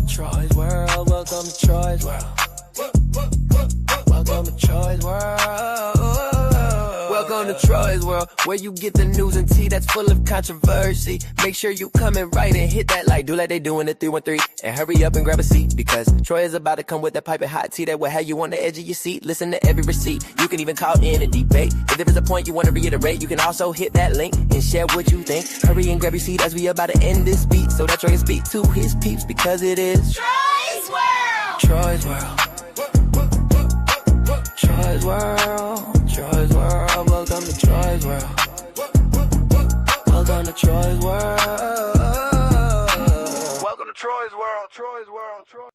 Troy's World, welcome to Troy's World. Welcome to Troy's World. Welcome to Troy's World, where you get the news and tea that's full of controversy. Make sure you come in right and hit that like, do like they do in the 313. And hurry up and grab a seat, because Troy is about to come with that piping hot tea that will have you on the edge of your seat. Listen to every receipt. You can even call in and debate. If there's a point you want to reiterate, you can also hit that link and share what you think. Hurry and grab your seat as we about to end this beat, so that Troy can speak to his peeps, because it is Troy's World. Troy's World. Troy's World, Troy's World, welcome to Troy's World. Welcome to Troy's World. Welcome to Troy's World, Troy's World, Troy.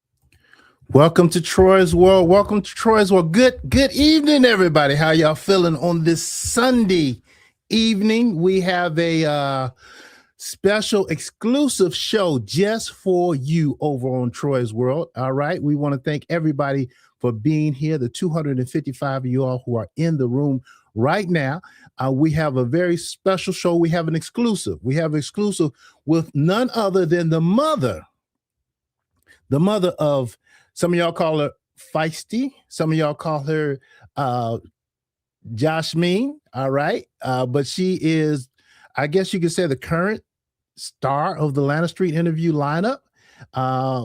Welcome to Troy's World. Welcome to Troy's World. Good evening, everybody. How y'all feeling on this Sunday evening? We have a special exclusive show just for you over on Troy's World. All right. We want to thank everybody for being here, the 255 of you all who are in the room right now. We have a very special show. We have an exclusive. We have exclusive with none other than the mother of, some of y'all call her Feisty. Some of y'all call her Joshmeen. All right. But she is, I guess you could say, the current star of the Atlanta Street interview lineup,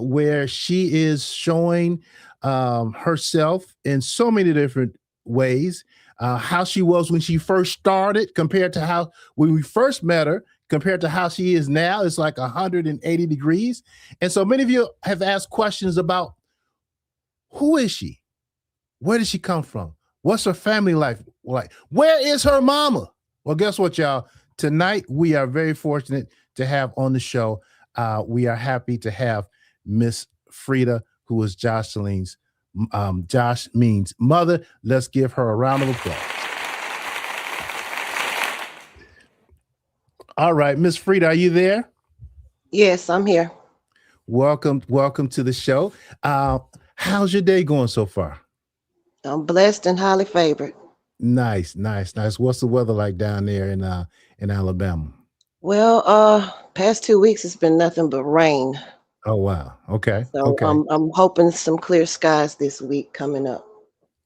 where she is showing herself in so many different ways, how she was when she first started compared to how when we first met her, compared to how she is now. It's like 180 degrees. And so many of you have asked questions about, who is she? Where did she come from? What's her family life like? Where is her mama? Well, guess what, y'all? Tonight, we are very fortunate to have on the show. We are happy to have Miss Frida, who is Joshmeen's mother. Let's give her a round of applause. All right, Miss Frida, are you there? Yes, I'm here. Welcome to the show. How's your day going so far? I'm blessed and highly favored. Nice. What's the weather like down there in Alabama? Well, past 2 weeks it's been nothing but rain. Oh wow. Okay. So okay. I'm hoping some clear skies this week coming up.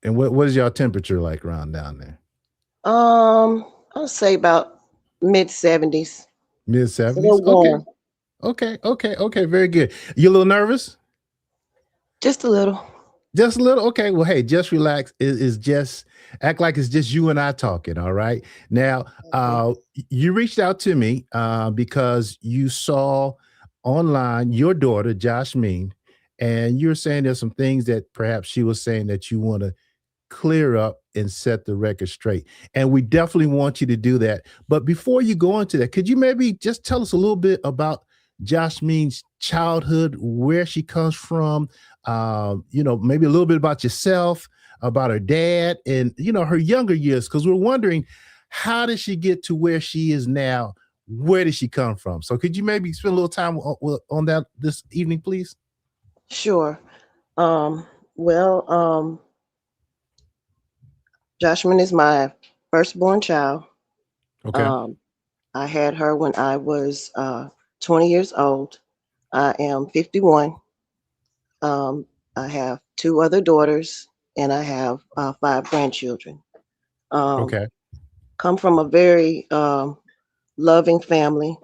And what is your temperature like around down there? I'll say about mid-70s. Mid-70s. Okay. Very good. You a little nervous? Just a little. Just a little. Okay. Well, hey, just relax. Is just act like it's just you and I talking. All right. Now, you reached out to me because you saw online your daughter Joshmeen, and you're saying there's some things that perhaps she was saying that you want to clear up and set the record straight. And we definitely want you to do that. But before you go into that, could you maybe just tell us a little bit about Joshmeen's childhood, where she comes from, maybe a little bit about yourself, about her dad, and her younger years, because we're wondering, how did she get to where she is now? Where did she come from? So could you maybe spend a little time on that this evening, please? Sure. Joshmeen is my firstborn child. Okay. I had her when I was 20 years old. I am 51. I have 2 other daughters, and I have 5 grandchildren. Okay. Come from a very loving family,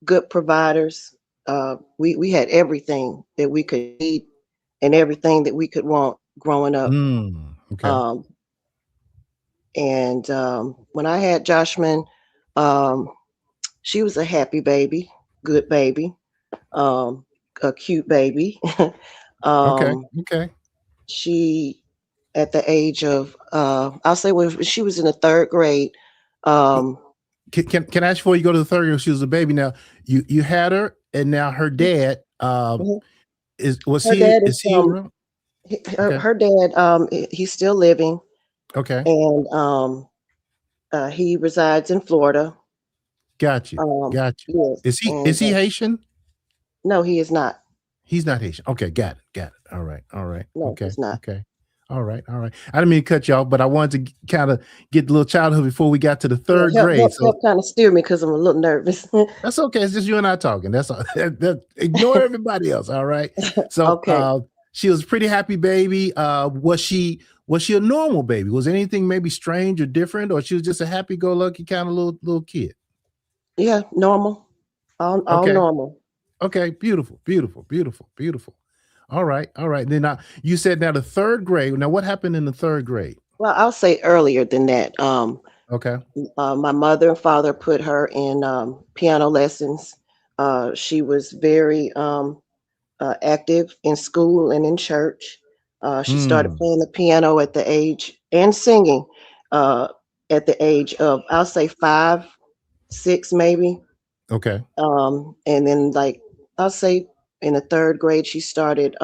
good providers. We had everything that we could need and everything that we could want growing up. Okay. When I had Joshmeen, she was a happy baby, good baby, a cute baby. Okay. She, at the age of, I'll say when she was in the 3rd grade. Can I ask before you go to the 3rd grade? She was a baby. Now you had her, and now her dad is he around? Her dad, he's still living. Okay. And he resides in Florida. Got you. Yes. Is he Haitian? No, he is not. He's not Haitian. Okay, got it. All right. No, Okay. he's not. Okay. All right, all right. I didn't mean to cut you off, but I wanted to kind of get the little childhood before we got to the Yeah, third help grade. help So help kind of steer me because I'm a little nervous. that's okay. It's just you and I talking. That's all. Ignore everybody else. All right. So Okay. she was a pretty happy baby. Was she a normal baby? Was anything maybe strange or different, or she was just a happy-go-lucky kind of little kid? Yeah, normal. All Okay. normal. Okay. Beautiful. Beautiful. Beautiful. Beautiful. All right. All right. Then you said now the third grade. Now what happened in the third grade? Well, I'll say earlier than that. Okay. My mother and father put her in piano lessons. She was very active in school and in church. She started Hmm. playing the piano at the age and singing uh, at the age of, I'll say 5, 6 maybe. Okay. And then, like, I'll say in the third grade, she started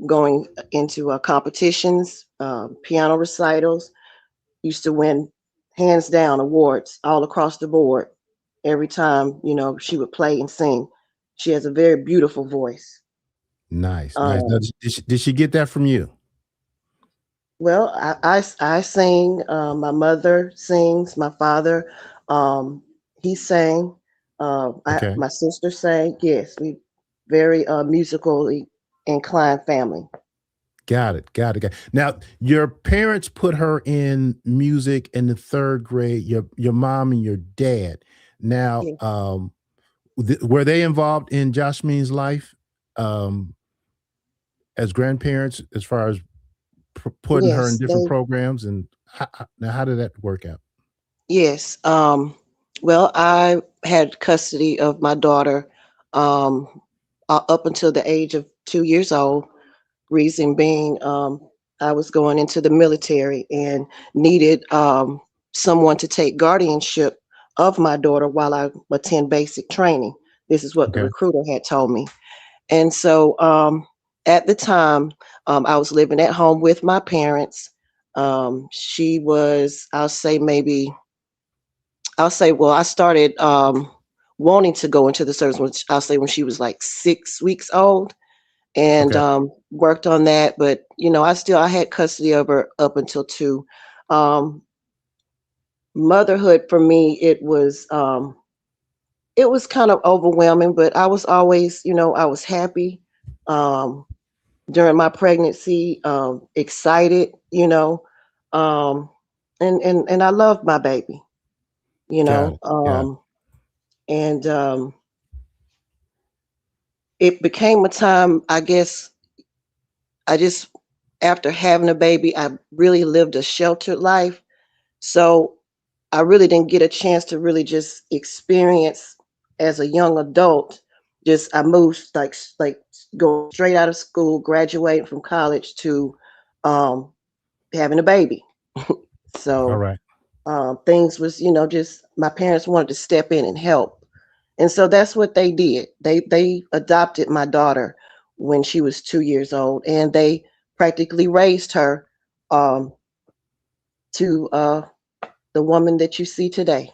going into competitions, piano recitals. Used to win hands down awards all across the board every time she would play and sing. She has a very beautiful voice. Nice. Nice. Now, Um, did she get that from you? well, I sing. My mother sings. My father, um, he sang. Okay. My sister sang. Yes, we very musically inclined family. Got it. Got it. Got it. Now, your parents put her in music in the third grade. Your mom and your dad. Now, Yeah. were they involved in Jasmine's life um, as grandparents, as far as putting her in Yes, different they. programs? And now, how did that work out? Yes. Well, I had custody of my daughter um, up until the age of 2 years old. Reason being, I was going into the military and needed someone to take guardianship of my daughter while I attend basic training. This is what the Okay. recruiter had told me. And so at the time, I was living at home with my parents. She was, well, I started wanting to go into the service, which I'll say when she was like 6 weeks old, and Okay. worked on that. But I had custody of her up until 2. Um, Motherhood for me, it was kind of overwhelming, but I was always, I was happy um, during my pregnancy, excited, um, and I loved my baby, you Got know, it. Got it. and it became a time, I guess, I just, after having a baby, I really lived a sheltered life. So I really didn't get a chance to really just experience as a young adult. Just I moved like going straight out of school, graduating from college to um, having a baby. All So right. things was just my parents wanted to step in and help, and so that's what they did. They adopted my daughter when she was 2 years old, and they practically raised her um, to the woman that you see today.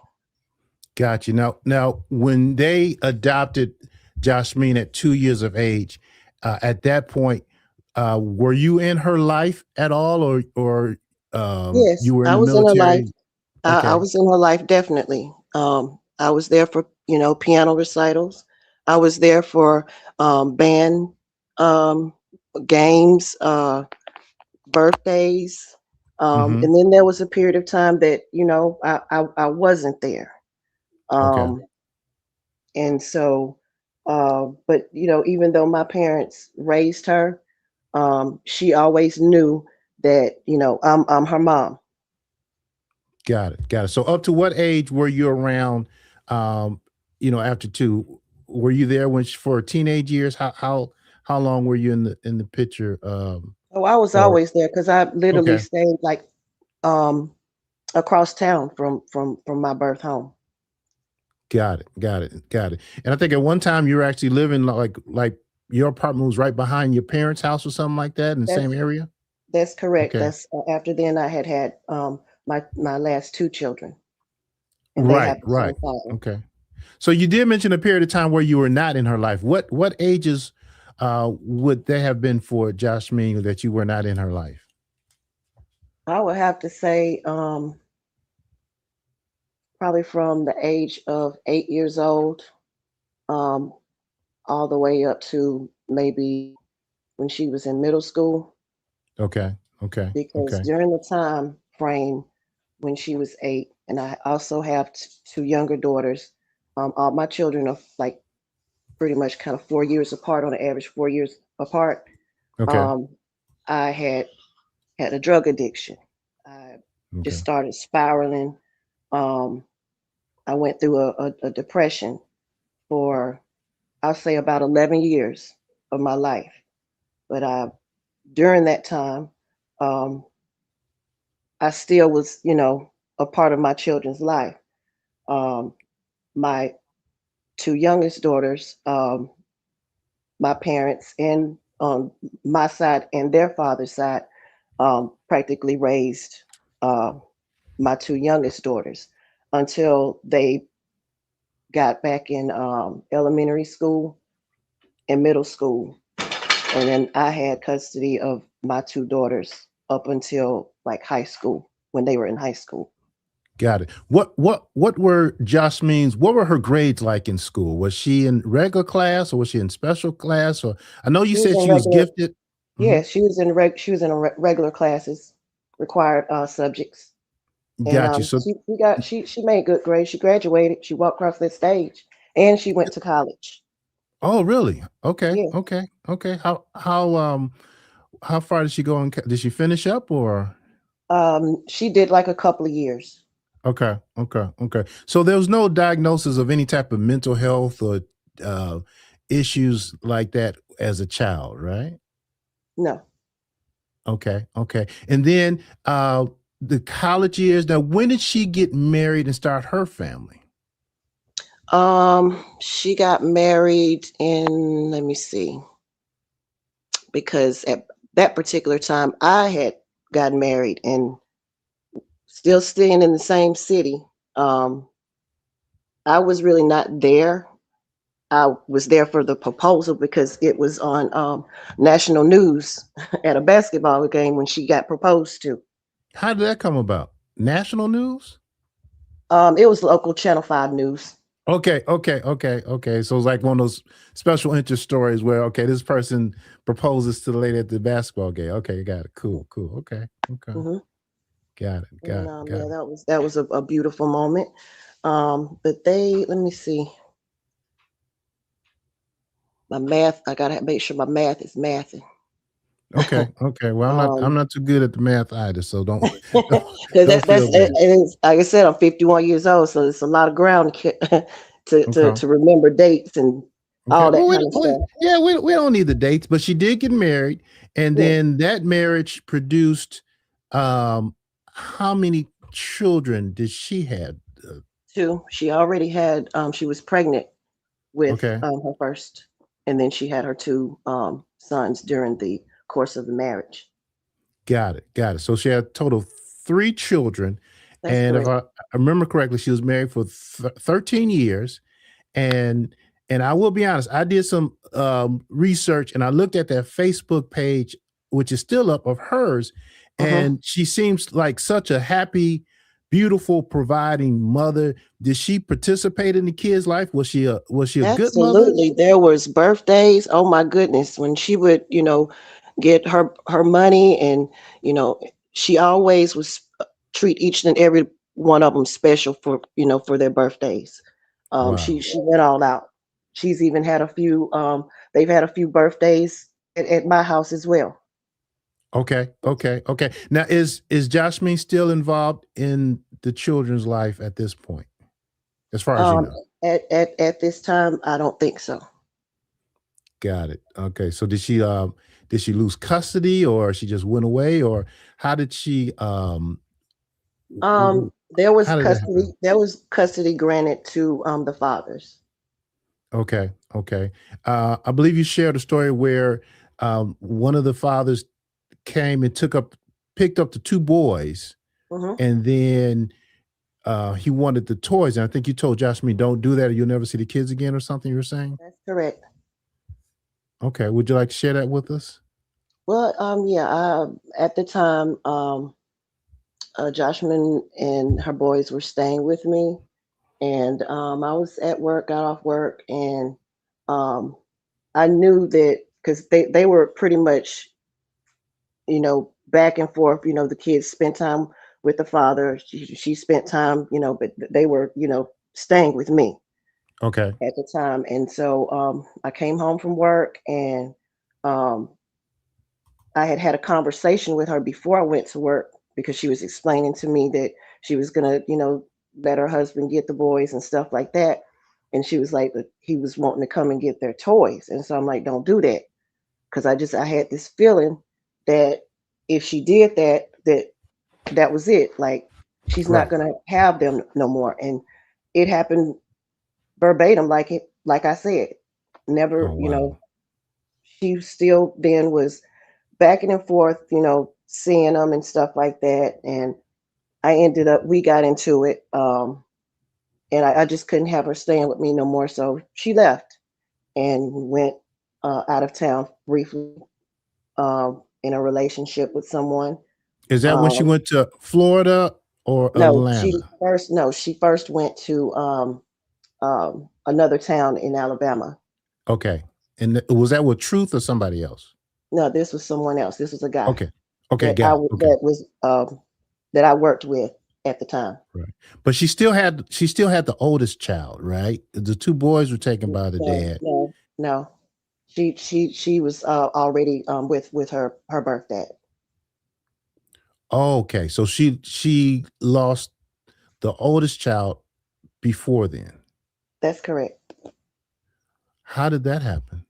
Got you. Now, when they adopted Jasmine at 2 years of age, at that point, were you in her life at all, or Yes, you were in I the was in her life. military? I Okay. was in her life definitely. I was there for piano recitals. I was there for band um, games, birthdays, Hmm. and then there was a period of time that I wasn't there. Okay. Um, and so, but even though my parents raised her, she always knew that I'm her mom. Got it. Got it. So, up to what age were you around? Um, after two, were you there for teenage years? How long were you in the picture? Oh, I was Or always there because I literally okay. stayed like um across town from my birth home. Got it. Got it. Got it. And I think at one time you were actually living like your apartment was right behind your parents' house or something like that in the same That's area. that's correct. Okay. That's after then I had my last 2 children, and they Right. have the Right. same father. Okay. So you did mention a period of time where you were not in her life. What ages would there have been for Jasmine that you were not in her life? I would have to say probably from the age of 8 years old, um, all the way up to maybe when she was in middle school, Okay, okay, because okay, during the time frame when she was 8, and I also have two younger daughters. All my children are like pretty much kind of 4 years apart on the average, 4 years apart. okay, Um, I had a drug addiction. I just okay. started spiraling. Um, I went through a depression for, I'll say, about 11 years of my life. But during that time, um, I still was, a part of my children's life. Um, my two youngest daughters, my parents and on my side and their father's side, practically raised uh, my two youngest daughters until they got back in elementary school and middle school. And then I had custody of my two daughters up until like high school when they were in high school. Got it. What were Jasmine's? What were her grades like in school? Was she in regular class or was she in special class? Or I know you She was said in she was regular, gifted. yeah, Mhm. she was in regular classes, required subjects, and Got you. So she made good grades. She graduated. She walked across that stage, and she went to college. oh, really? Okay, Yeah, okay, okay. How far did she go? Did she finish up or? she did like a couple of years. Okay, okay, okay. So there was no diagnosis of any type of mental health or uh, issues like that as a child, right? No. Okay, okay. And then the college years. Now, when did she get married and start her family? She got married in, let me see, because at that particular time I had gotten married and still staying in the same city. Um, I was really not there. I was there for the proposal because it was on national news at a basketball game when she got proposed to. How did that come about? National news? It was local Channel 5 news. Okay, okay, okay, okay. So it's like one of those special interest stories where okay, this person proposes to the lady at the basketball game. Okay, got it. Cool, cool. Okay, okay. Hmm. Got it, got And it, yeah, got it. that was a beautiful moment. But let me see, my math. I gotta make sure my math is mathing. Okay, okay. Well, I'm Um, not too good at the math either, so don't don't, because don't feel bad. it is, like I said, I'm 51 years old, so it's a lot of ground Okay. to remember dates and Okay. all Well, that kind of stuff. yeah, we don't need the dates, but she did get married, and Yeah, then that marriage produced um how many children did she have? two. She already had. She was pregnant with Okay. her first, and then she had her two sons during the course of the marriage. Got it. Got it. So she had a total of 3 children, That's and if correct. I remember correctly, she was married for 13 years. And I will be honest, I did some research and I looked at that Facebook page, which is still up of hers, Hmm. and she seems like such a happy, beautiful, providing mother. Did she participate in the kids' life? Was she a good mother? Absolutely. There was birthdays. Oh my goodness. When she would, get her money, and, you know, she always was treat each and every one of them special for their birthdays. She Wow. she went all out. She's even had a few they've had a few birthdays at my house as well. Okay, okay, okay. Now is Jasmine still involved in the children's life at this point, as far as you Um know? at this time, I don't think so. Got it. Okay. So did she lose custody or she just went away or how did she w- w- There was how did that happen? custody granted to the fathers. Okay. Okay. I believe you shared a story where one of the fathers came and picked up the 2 boys Hmm. and then he wanted the toys. And I think you told Jasmine, don't do that or you'll never see the kids again or something you were saying? That's correct. Okay. Would you like to share that with us? Well, yeah, at the time, Joshman and her boys were staying with me, and I was at work, got off work, and um, I knew that because they were pretty much, back and forth. The kids spent time with the father. She spent time, but they were, staying with me Okay. at the time. And so I came home from work, and um, I had had a conversation with her before I went to work because she was explaining to me that she was gonna, let her husband get the boys and stuff like that. And she was like, that he was wanting to come and get their toys. And so I'm like, don't do that. Because I had this feeling that if she did that, that was it. Like she's not Right. gonna have them no more. And it happened verbatim, like I said. Oh Never, wow. she still then was backing and forth, seeing them and stuff like that. And we got into it. And I just couldn't have her staying with me no more. So she left and went out of town briefly in a relationship with someone. Is that when she Um, went to Florida or no, Atlanta? she first went to another town in Alabama. Okay. And was that with Truth or somebody else? No, this was someone else. This was a guy Okay. Okay, got it. Okay. that I worked with at the time. Right. But she still had the oldest child, right? The two boys were taken by the No, dad. no, no. She was already with her birth dad. Okay. So she lost the oldest child before then. That's correct. How did that happen?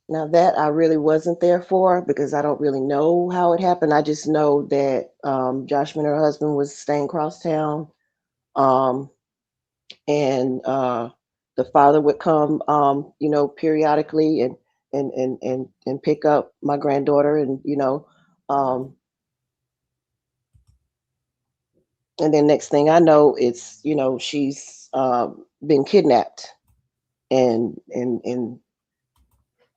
Now that I really wasn't there for because I don't really know how it happened. I just know that Joshua and her husband was staying across town, um, and the father would come, periodically and pick up my granddaughter, um, and then next thing I know, it's she's been kidnapped, and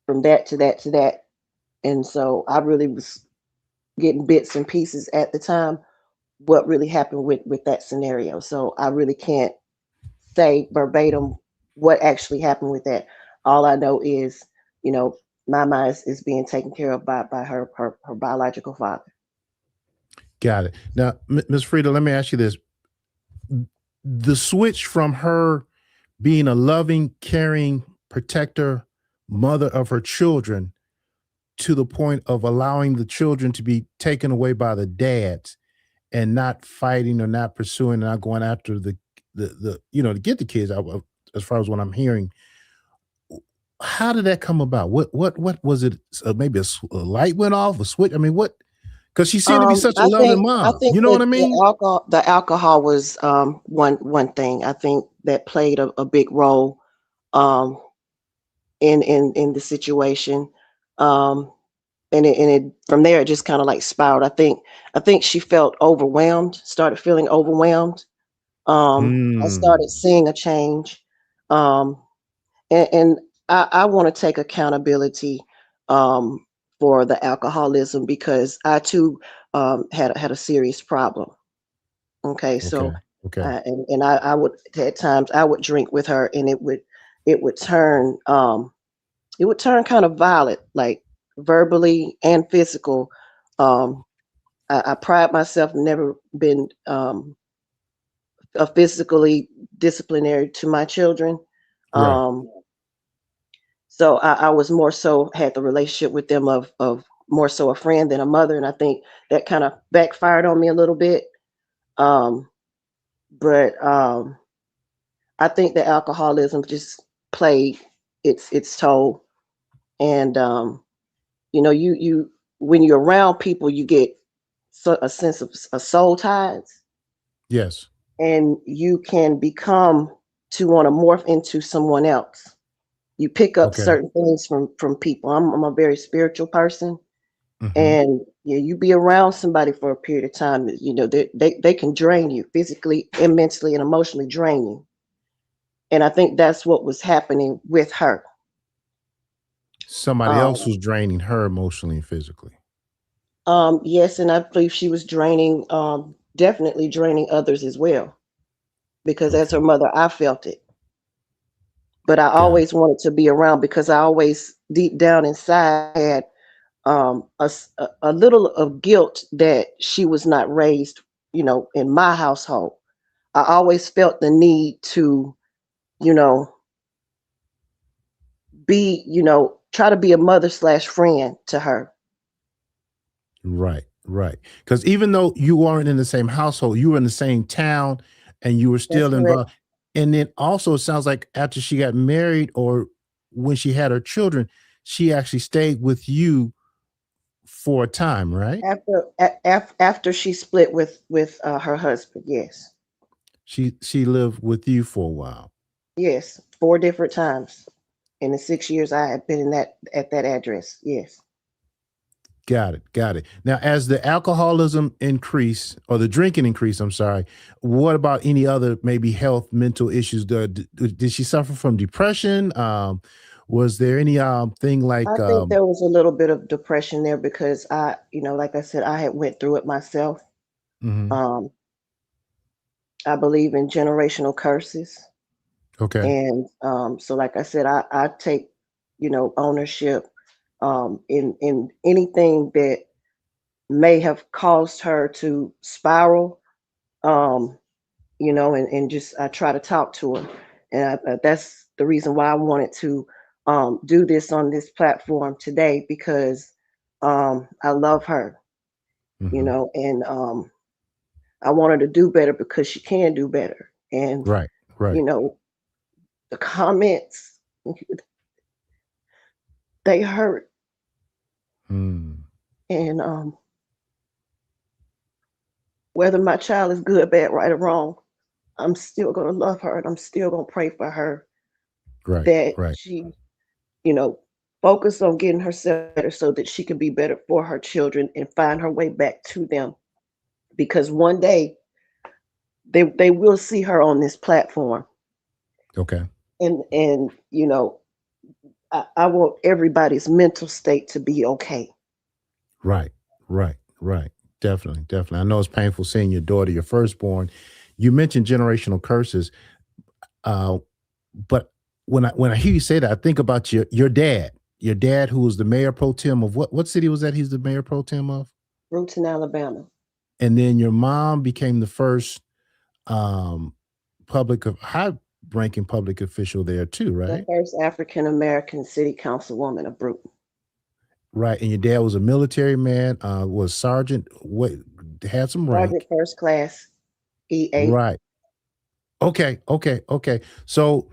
from that to that to that, and so I really was getting bits and pieces at the time what really happened with that scenario. So I really can't say verbatim what actually happened with that. All I know is, you know, Mama is being taken care of by her biological father. Got it. Now, Ms. Frida, let me ask you this. The switch from her being a loving, caring protector, mother of her children, to the point of allowing the children to be taken away by the dads and not fighting or not pursuing, not going after the to get the kids out. As far as what I'm hearing, how did that come about? What was it? Maybe a light went off, a switch. I mean, what? Because she seemed to be such a loving I mom. think You know what that I mean? the alcohol was one thing. I think that played a big role um, in the situation. Um, and it from there it just kind of like spiraled. I think she felt overwhelmed, started feeling overwhelmed. I started Mm, seeing a change. Um, and I want to take accountability um, for the alcoholism because I too had a serious problem. Okay, okay. so Okay. and I would at times I would drink with her, and it would turn kind of violent, like verbally and physical. Um, I pride myself never been a physically disciplinary to my children. Right. Um, so I was more so had the relationship with them of more so a friend than a mother, and I think that kind of backfired on me a little bit. Um, but I think the alcoholism just played its toll, and you when you're around people, you get a sense of a soul ties, Yes. and you can become to want to morph into someone else. You pick up Okay. certain things from people. I'm a very spiritual person, Hmm. and yeah, you be around somebody for a period of time. They can drain you physically and mentally and emotionally drain you. And I think that's what was happening with her. somebody else Um, was draining her emotionally and physically. yes, and I believe she was draining, definitely draining others as well. Because as Okay, her mother, I felt it, but I got it. always wanted to be around because I always deep down inside had a little of guilt that she was not raised, in my household. I always felt the need to, you know, try to be a mother slash friend to her. Right, right. Because even though you weren't in the same household, you were in the same town and you were That's still correct. involved. And then also, it sounds like after she got married or when she had her children, she actually stayed with you for a time, right? After she split with her husband, yes, She lived with you for a while. yes, 4 different times in the 6 years I had been in that at that address. Yes. Got it. Got it. Now, as the alcoholism increased or the drinking increased, I'm sorry, what about any other maybe health, mental issues? Did she suffer from depression? Was there any thing I like think there was a little bit of depression there because like I said, I had went through it myself. mhm, Um, I believe in generational curses. okay. And so, like I said, I take, ownership in anything that may have caused her to spiral, um, and just I try to talk to her. And that's the reason why I wanted to do this on this platform today because I love her, Hmm. and I want her to do better because she can do better. And, Right. you Right. know, the comments, they hurt. Mm, And whether my child is good, bad, right, or wrong, I'm still going to love her and I'm still going to pray for her right. that Right. she, you know, focus on getting herself better so that she can be better for her children and find her way back to them. Because one day they will see her on this platform. Okay. And I want everybody's mental state to be okay. Right. Right. Right. Definitely. Definitely. I know it's painful seeing your daughter, your firstborn. You mentioned generational curses. Uh, but when I hear you say that, I think about your dad who was the mayor pro tem of what city was that? He's the mayor pro tem of, Brewton, Alabama. and then your mom became the first um, high ranking public official there too, The right? first African American city councilwoman of Brewton. Right, and your dad was a military man, was sergeant, what had some Sergeant rank, first class EA. right? Okay, okay, okay. So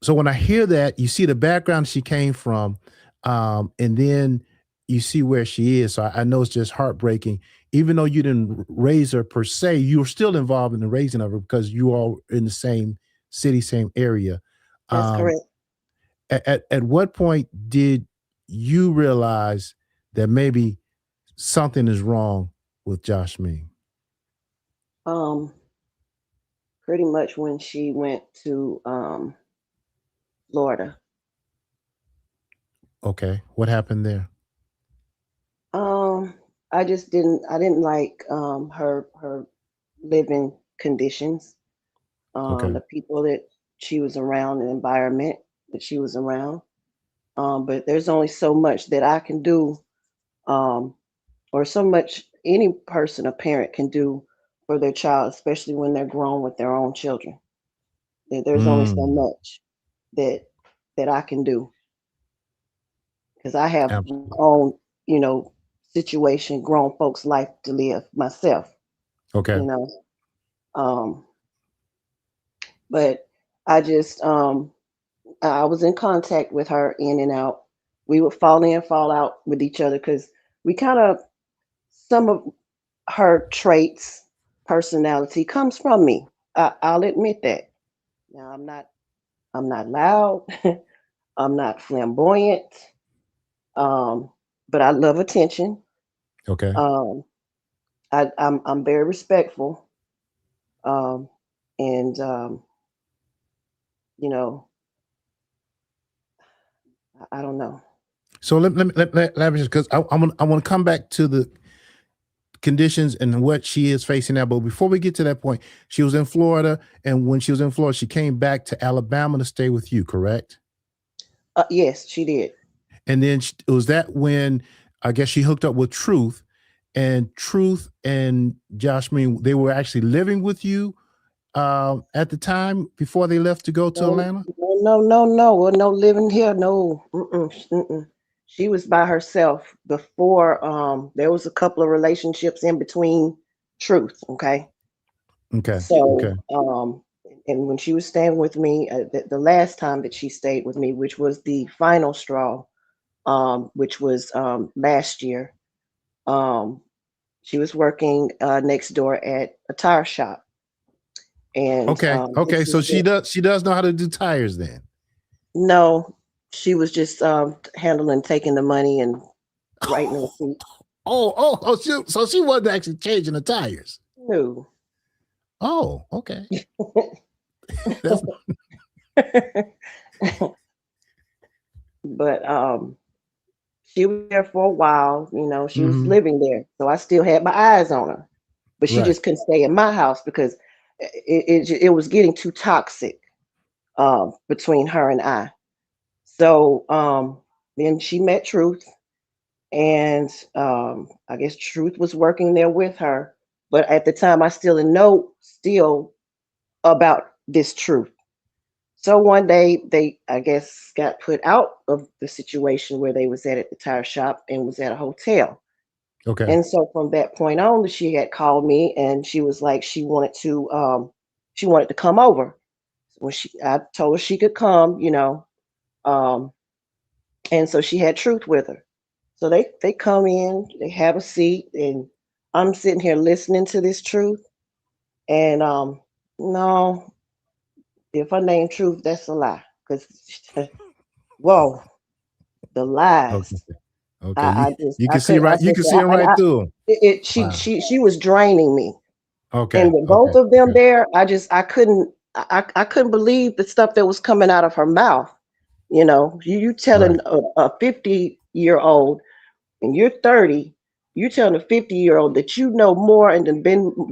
when I hear that, you see the background she came from, and then you see where she is. So I know it's just heartbreaking. Even though you didn't raise her per se, you were still involved in the raising of her because you all in the same city, same area. That's Um, correct. at what point did you realize that maybe something is wrong with Josh Me? Um, Pretty much when she went to Florida. Okay, what happened there? Um, I didn't like her living conditions, Okay. the people that she was around, the environment that she was around. But there's only so much that I can do, um, or so much any person, a parent, can do for their child, especially when they're grown with their own children. There's only so Mm, much that I can do because I have my absolutely. own, you know, situation, grown folks' life to live myself, Okay. you know. Um, but I just I was in contact with her in and out. We would fall in, fall out with each other because we kind of some of her traits, personality comes from me. I'll admit that. Now I'm not loud. I'm not flamboyant. Um, but I love attention. Okay. Um, I'm very respectful. Um, and you know, I don't know. So let me just, because I want to come back to the conditions and what she is facing now. But before we get to that point, she was in Florida, and when she was in Florida, she came back to Alabama to stay with you, correct? Yes, she did. And then was that when I guess she hooked up with Truth and Josh. I mean, they were actually living with you at the time before they left to go to No, Atlanta. no. Well, no living here. No. Mm-mm. She was by herself before. There was a couple of relationships in between Truth. Okay. Okay, okay, So, and when she was staying with me, the last time that she stayed with me, which was the final straw, which was last year, um, she was working next door at a tire shop, and okay. this So is the she does know how to do tires then. no, she was just handling, taking the money and writing the receipt. So she wasn't actually changing the tires. No. Oh, okay. That's But she was there for a while. She was mhm, living there, so I still had my eyes on her. But she right. just couldn't stay in my house because it was getting too toxic between her and I. So then she met Truth, and I guess Truth was working there with her. But at the time, I still didn't know still about this Truth. So one day they, I guess, got put out of the situation where they was at the tire shop and was at a hotel. Okay. And so from that point on, she had called me and she was like she wanted to come over. When I told her she could come, um, and so she had Truth with her. So they come in, they have a seat, and I'm sitting here listening to this Truth, and no, if her name Truth, that's a lie. Because whoa, the Okay. lies. Okay. You I can see could I right. You just can see him right through 'em. Wow. she was draining me. And Okay. with both Okay. of them Okay. there, I couldn't believe the stuff that was coming out of her mouth. You Right. telling a 50-year-old and you're 30, you telling a 50-year-old that you know more and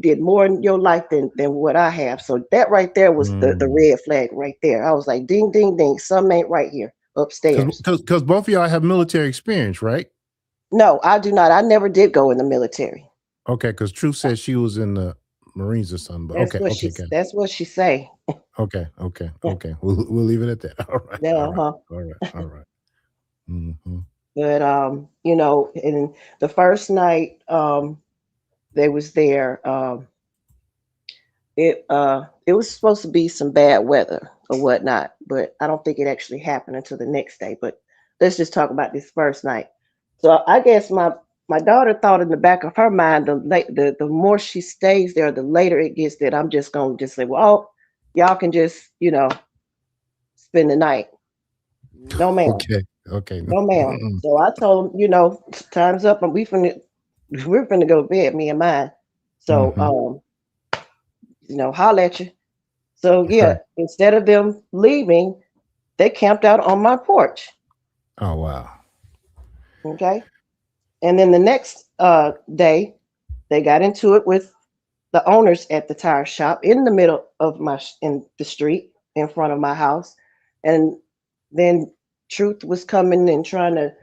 did more in your life than what I have. So that right there was the Mm. red flag right there. I was like, ding, ding, ding, something ain't right here upstairs. Because both of y'all have military experience, right? No, I do not. I never did go in the military. Okay. Because Truth says she was in the Marines or something. But okay. Okay. Okay. That's what she say. Okay. Okay. Okay. We'll leave it at that. All right. All Yeah, right. huh. All right. All right. Mm-hmm. But in the first night they was there, it was supposed to be some bad weather or whatnot, but I don't think it actually happened until the next day. But let's just talk about this first night. So I guess my daughter thought in the back of her mind, the more she stays there, the later it gets, that I'm just gonna just say, well, y'all can just spend the night. No, ma'am. Okay. Okay. No, ma'am. Mm-mm. So I told him, time's up, and we're finna go to bed, me and mine. So Mm-hmm. holler at you. So Right. yeah, instead of them leaving, they camped out on my porch. Oh wow. Okay. And then the next day, they got into it with the owners at the tire shop in the middle of in the street in front of my house. And then Truth was coming and trying to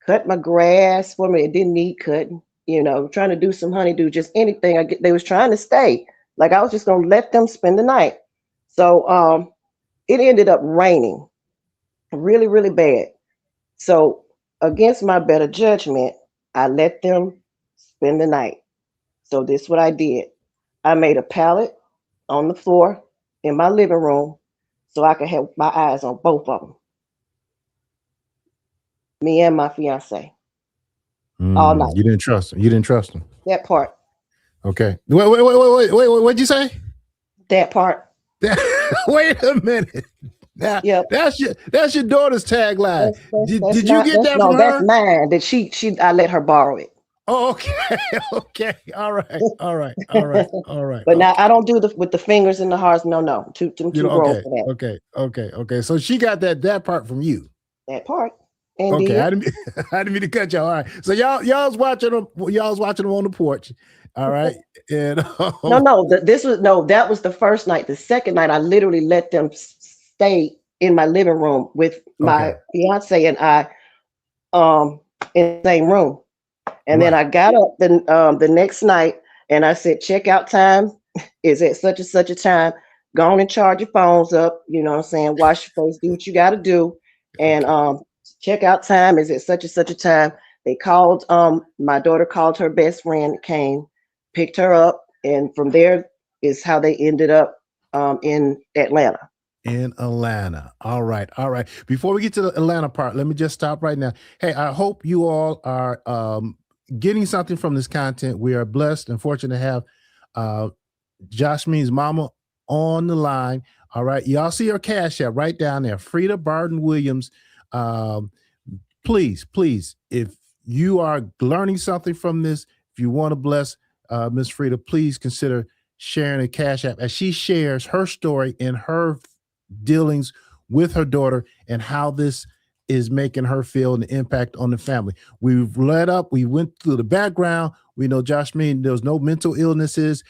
cut my grass for me. It didn't need cutting, trying to do some honeydew, just anything. They was trying to stay. Like I was just gonna let them spend the night. So it ended up raining really, really bad. So against my better judgment, I let them spend the night. So this is what I did. I made a pallet on the floor in my living room so I could have my eyes on both of them, me and my fiance, all night. You didn't trust him. You didn't trust him. That part, Okay. Wait. What'd you say? that part. Wait a minute. Now Yep. that's your daughter's tagline. That's Did you not get that's that no from that's her? mine. That I let her borrow it. Oh, okay. Okay. All right. All right. All right. All right. But now I Okay. don't do the with the fingers and the hearts. No, no. Too grown Okay. for that. Okay. Okay. Okay. So she got that part from you. That part. And Okay, dear. I didn't mean to cut y'all. All right, so y'all was watching them on the porch. All right, and No, that was the first night. The second night, I literally let them stay in my living room with my okay, fiance and I, in the same room. And then right. I got up the next night and I said, checkout time is at such and such a time. Go on and charge your phones up. You know what I'm saying? Wash your face, do what you got to do. And Okay. checkout time is at such and such a time. They called, my daughter called her best friend, came, picked her up. And from there is how they ended up in Atlanta. In Atlanta. All right. All right. Before we get to the Atlanta part, let me just stop right now. Hey, I hope you all are getting something from this content. We are blessed and fortunate to have uh, Joshmin's mama on the line. All right. Y'all see her cash app right down there. Frida Barton Williams. Um, please, if you are learning something from this, if you want to bless Miss Frida, please consider sharing a cash app as she shares her story and her dealings with her daughter and how this is making her feel and the impact on the family. We've led up, we went through the background. We know Josh Mean, there was no mental illnesses.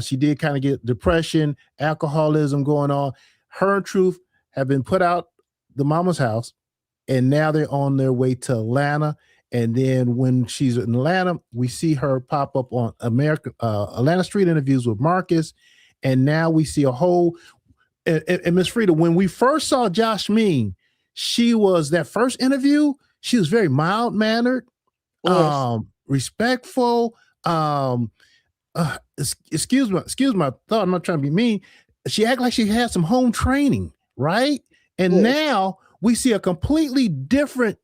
She did kind of get depression, alcoholism going on. Her and Truth have been put out the mama's house, and now they're on their way to Atlanta. And then when she's in Atlanta, we see her pop up on Atlanta Street Interviews with Marcus. And now we see a whole and Miss Frida, when we first saw Josh Mean, she was that first interview. She was very mild mannered, Yes, respectful. Excuse my thought. I'm not trying to be mean. She acted like she had some home training, right? And yes. now we see a completely different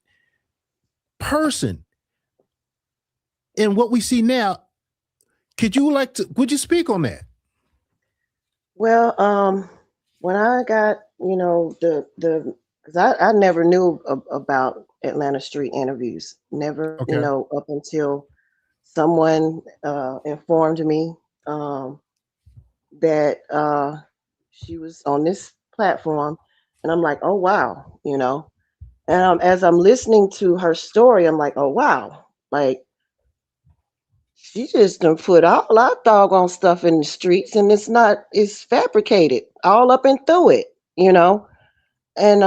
person in what we see now. Would you speak on that? Well, when I got, because I never knew about Atlanta Street Interviews. Never, Okay. up until someone informed me um, that she was on this platform, and I'm like, oh wow. And as I'm listening to her story, I'm like, oh wow, like she just done put all our doggone stuff in the streets, and it's fabricated all up and through it. And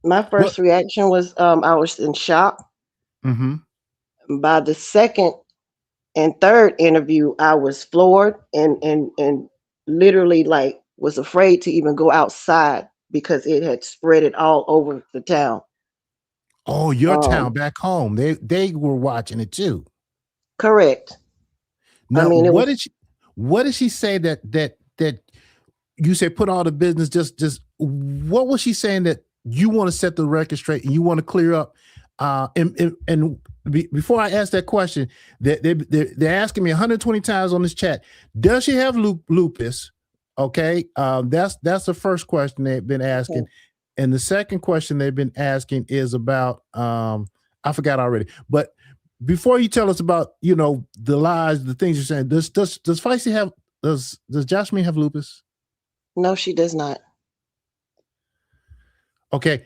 my What? first reaction was I was in shock. Mm-hmm. By the second and third interview, I was floored and literally like was afraid to even go outside because it had spread it all over the town. Oh, your town Um, back home. They were watching it too. correct. I Now, mean, it was what did she say that you say put all the business just what was she saying that you want to set the record straight and you want to clear up? Before I ask that question, they're asking me 120 times on this chat. Does she have lupus? Okay, that's the first question they've been asking, okay. and the second question they've been asking is about I forgot already. But before you tell us about the lies, the things you're saying, does Feisty have does Jasmine have lupus? No, she does not. Okay,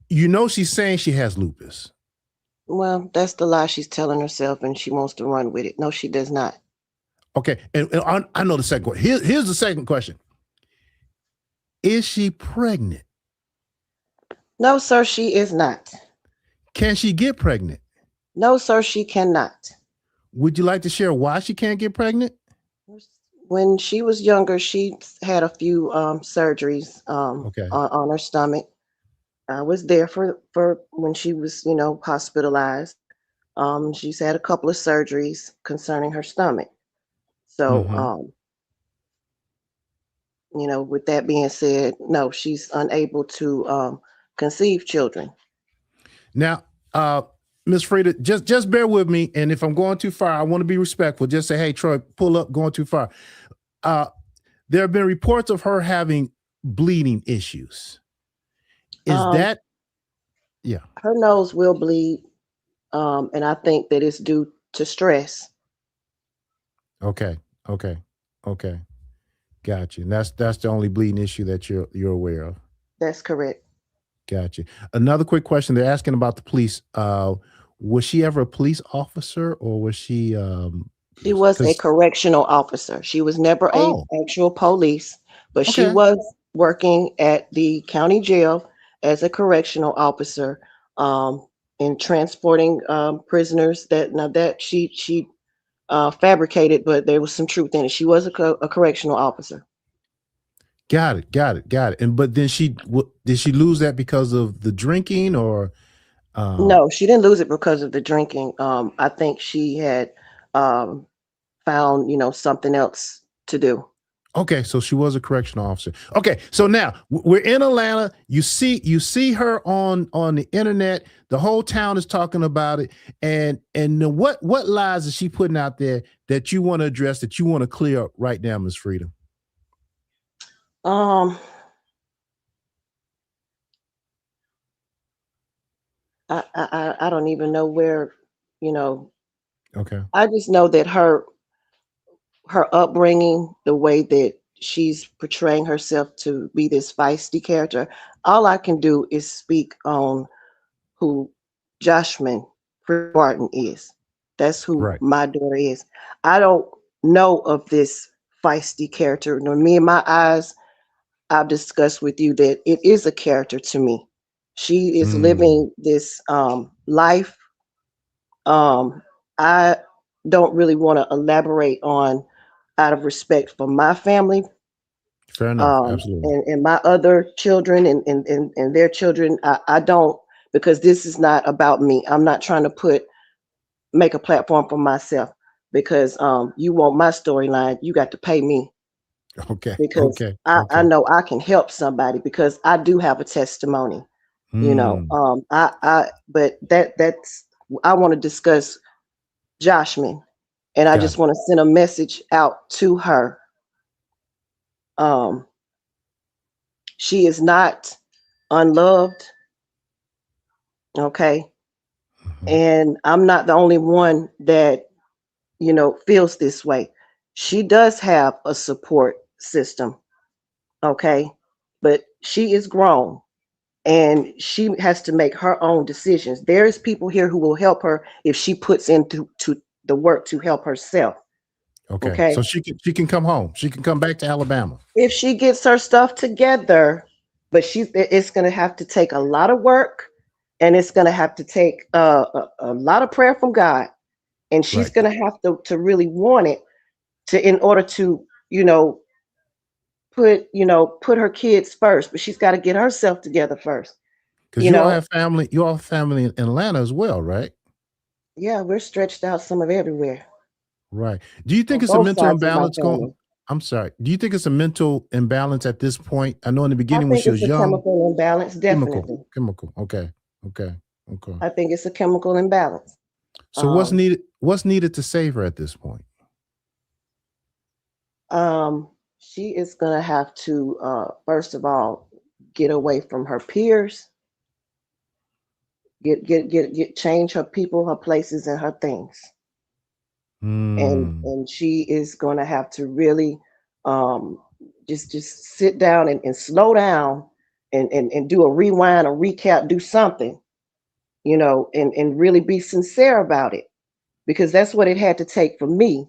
she's saying she has lupus. Well, that's the lie she's telling herself, and she wants to run with it. No, she does not. Okay, and I know the second question. Here's the second question: is she pregnant? No, sir, she is not. Can she get pregnant? No, sir, she cannot. Would you like to share why she can't get pregnant? When she was younger, she had a few surgeries Okay. on her stomach. I was there for when she was, hospitalized. She's had a couple of surgeries concerning her stomach. So, Mm-hmm. with that being said, no, she's unable to conceive children. Now, Miss Frida, just bear with me, and if I'm going too far, I want to be respectful. Just say, "Hey, Troy, pull up, going too far." Uh, there have been reports of her having bleeding issues. Is Um, that yeah? her nose will bleed, and I think that it's due to stress. Okay, okay, okay. Got you. And that's the only bleeding issue that you're aware of. That's correct. Gotcha. Another quick question. They're asking about the police. Was she ever a police officer, or was she? She was a Because correctional officer. She was never a oh, actual police, but she okay, was working at the county jail as a correctional officer, um, in transporting prisoners. That she fabricated, but there was some truth in it. She was a correctional officer. got it, got it, got it. And but then did she lose that because of the drinking, or um? No, she didn't lose it because of the drinking. I think she had um, found, something else to do. Okay, so she was a correctional officer. Okay, so now we're in Atlanta. You see her on the internet. The whole town is talking about it. And then what lies is she putting out there that you want to address, that you want to clear up right now, Miss Freedom? Um, I don't even know where, you know. Okay. I just know that her upbringing, the way that she's portraying herself to be this feisty character, all I can do is speak on who Joshman Barton is. That's who Right. my daughter is. I don't know of this feisty character. Nor me and my eyes, I've discussed with you that it is a character to me. She is Mm, living this life. Um, I don't really want to elaborate on out of respect for my family, fair enough. Absolutely. and my other children and their children. I don't, because this is not about me. I'm not trying to make a platform for myself, because you want my storyline, you got to pay me, Okay. because Okay. I Okay. know I can help somebody, because I do have a testimony. Mm, But that's, I want to discuss Joshman, and I got just it. want to send a message out to her. Um, she is not unloved, okay? Mhm. And I'm not the only one that, feels this way. She does have a support system, okay? But she is grown and she has to make her own decisions. There is people here who will help her if she puts into to the work to help herself, Okay. okay? So she can come home. She can come back to Alabama. If she gets her stuff together, but it's going to have to take a lot of work, and it's going to have to take a lot of prayer from God, and she's Right. going to have to really want it, to in order to, put her kids first, but she's got to get herself together first. Because you you all know have family, in Atlanta as well, right? yeah, we're stretched out some of everywhere Right. Do you think on it's a both mental sides of my imbalance going? family. I'm sorry. Do you think it's a mental imbalance at this point? I know in the I beginning when think she it's was a young, chemical imbalance, chemical, definitely. chemical. Okay. Okay. Okay. I think it's a chemical imbalance. So what's um needed? What's needed to save her at this point? she is going to have to, first of all, get away from her peers, change her people, her places, and her things. Hmm. And she is going to have to really, um, just sit down and slow down, and do a rewind, a recap, do something, and really be sincere about it, because that's what it had to take for me.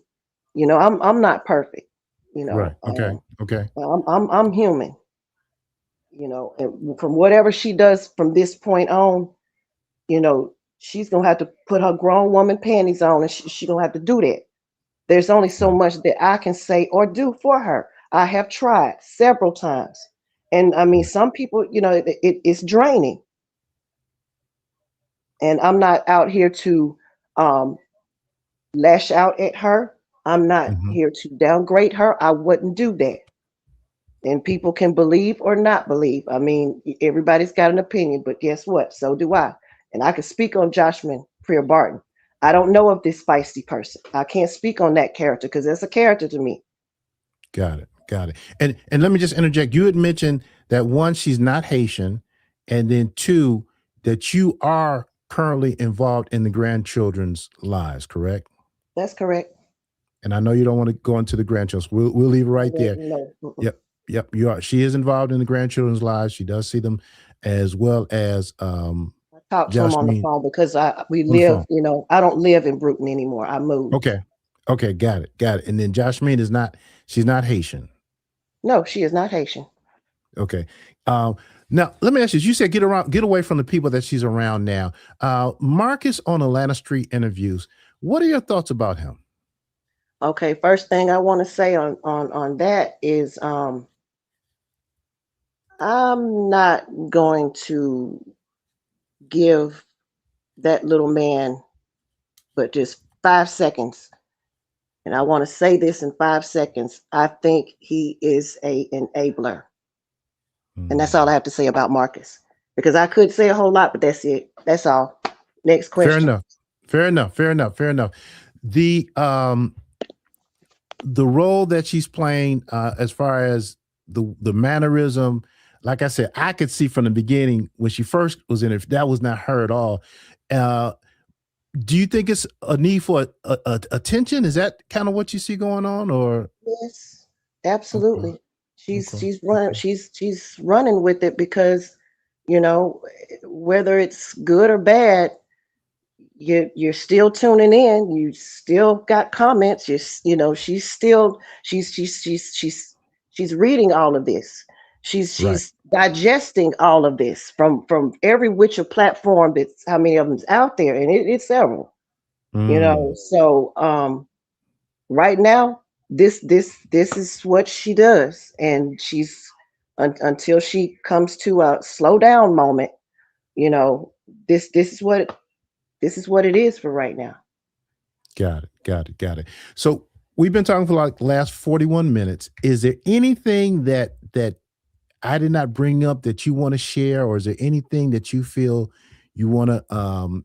I'm not perfect. You Right. know, Okay. Okay. I'm human. And from whatever she does from this point on, she's gonna have to put her grown woman panties on, and she gonna have to do that. There's only so Right. much that I can say or do for her. I have tried several times, and I mean, Right. some people, it's draining. And I'm not out here to um, lash out at her. I'm not Mhm. here to downgrade her. I wouldn't do that. And people can believe or not believe. I mean, everybody's got an opinion, but guess what? So do I. And I can speak on Joshman Prior Barton. I don't know of this feisty person. I can't speak on that character because it's a character to me. Got it. Got it. And let me just interject. You had mentioned that one, she's not Haitian, and then two, that you are currently involved in the grandchildren's lives, correct? That's correct. And I know you don't want to go into the grandchildren. We'll leave it I right there. didn't know. Mm-mm. Yep. Yep. You are. She is involved in the grandchildren's lives. She does see them as well as I talked to him Josh on the Mean phone because we on the live, phone. I don't live in Bruton anymore. I moved. Okay. Okay, got it. And then Josh Mean is not, she's not Haitian. No, she is not Haitian. Okay. Um, Now let me ask you. You said get away from the people that she's around now. Marcus on Atlanta Street interviews. What are your thoughts about him? Okay, first thing I want to say on that is I'm not going to give that little man but just 5 seconds. And I want to say this in 5 seconds. I think he is a enabler. And that's all I Hmm. have to say about Marcus. Because I could say a whole lot, but that's it. That's all. Next Fair question. enough. Fair enough. Fair enough. Fair enough. The role that she's playing, as far as the mannerism, like I said, I could see from the beginning when she first was in it, that was not her at all. Uh, do you think it's a need for attention? Is that kind of what you see going on, or Yes, okay, absolutely. She's okay, she's running okay, she's running with it because, you know, whether it's good or bad, you're still tuning in. You still got comments. She's still she's reading all of this. right? She's digesting all of this from every which a platform that's how many of them's out there, and it's several. Mm, So right now, this is what she does, and until she comes to a slow down moment. You know, this is what it is for right now. got it, got it, got it. So we've been talking for like the last 41 minutes. Is there anything that I did not bring up that you want to share, or is there anything that you feel you want to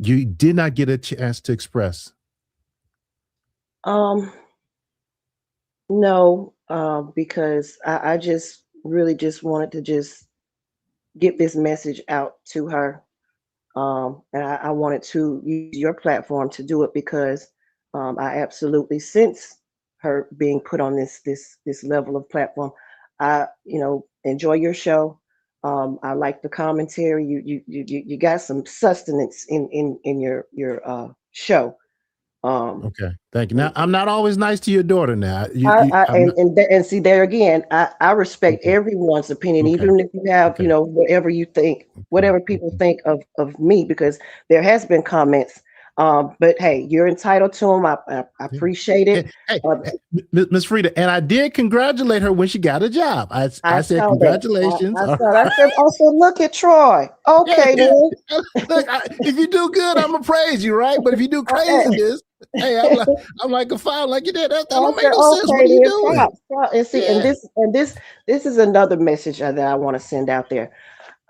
you did not get a chance to express? Um, no, because I just really just wanted to just get this message out to her. And I wanted to use your platform to do it because I absolutely sense her being put on this level of platform. I enjoy your show. I like the commentary. You got some sustenance in your show. Um, Okay, thank you. Now, I'm not always nice to your daughter. Now, I'm not and see there again, I respect okay. everyone's opinion, Okay, even if you have, okay, whatever you think, okay, whatever people okay. think of me, because there has been comments. But hey, you're entitled to them. I Yeah. appreciate Hey, it. hey, Uh, Miss Frida, and I did congratulate her when she got a job. I I said saw that. congratulations. I All saw. right. I said, look at Troy. Yeah, Okay, yeah. then. Look, if you do good, I'm gonna praise you, right? But if you do I, craziness, hey, I'm like a foul, like you did. That I don't make said, no sense. What okay, are you then doing? props, props. And see, Yeah. this is another message that I want to send out there.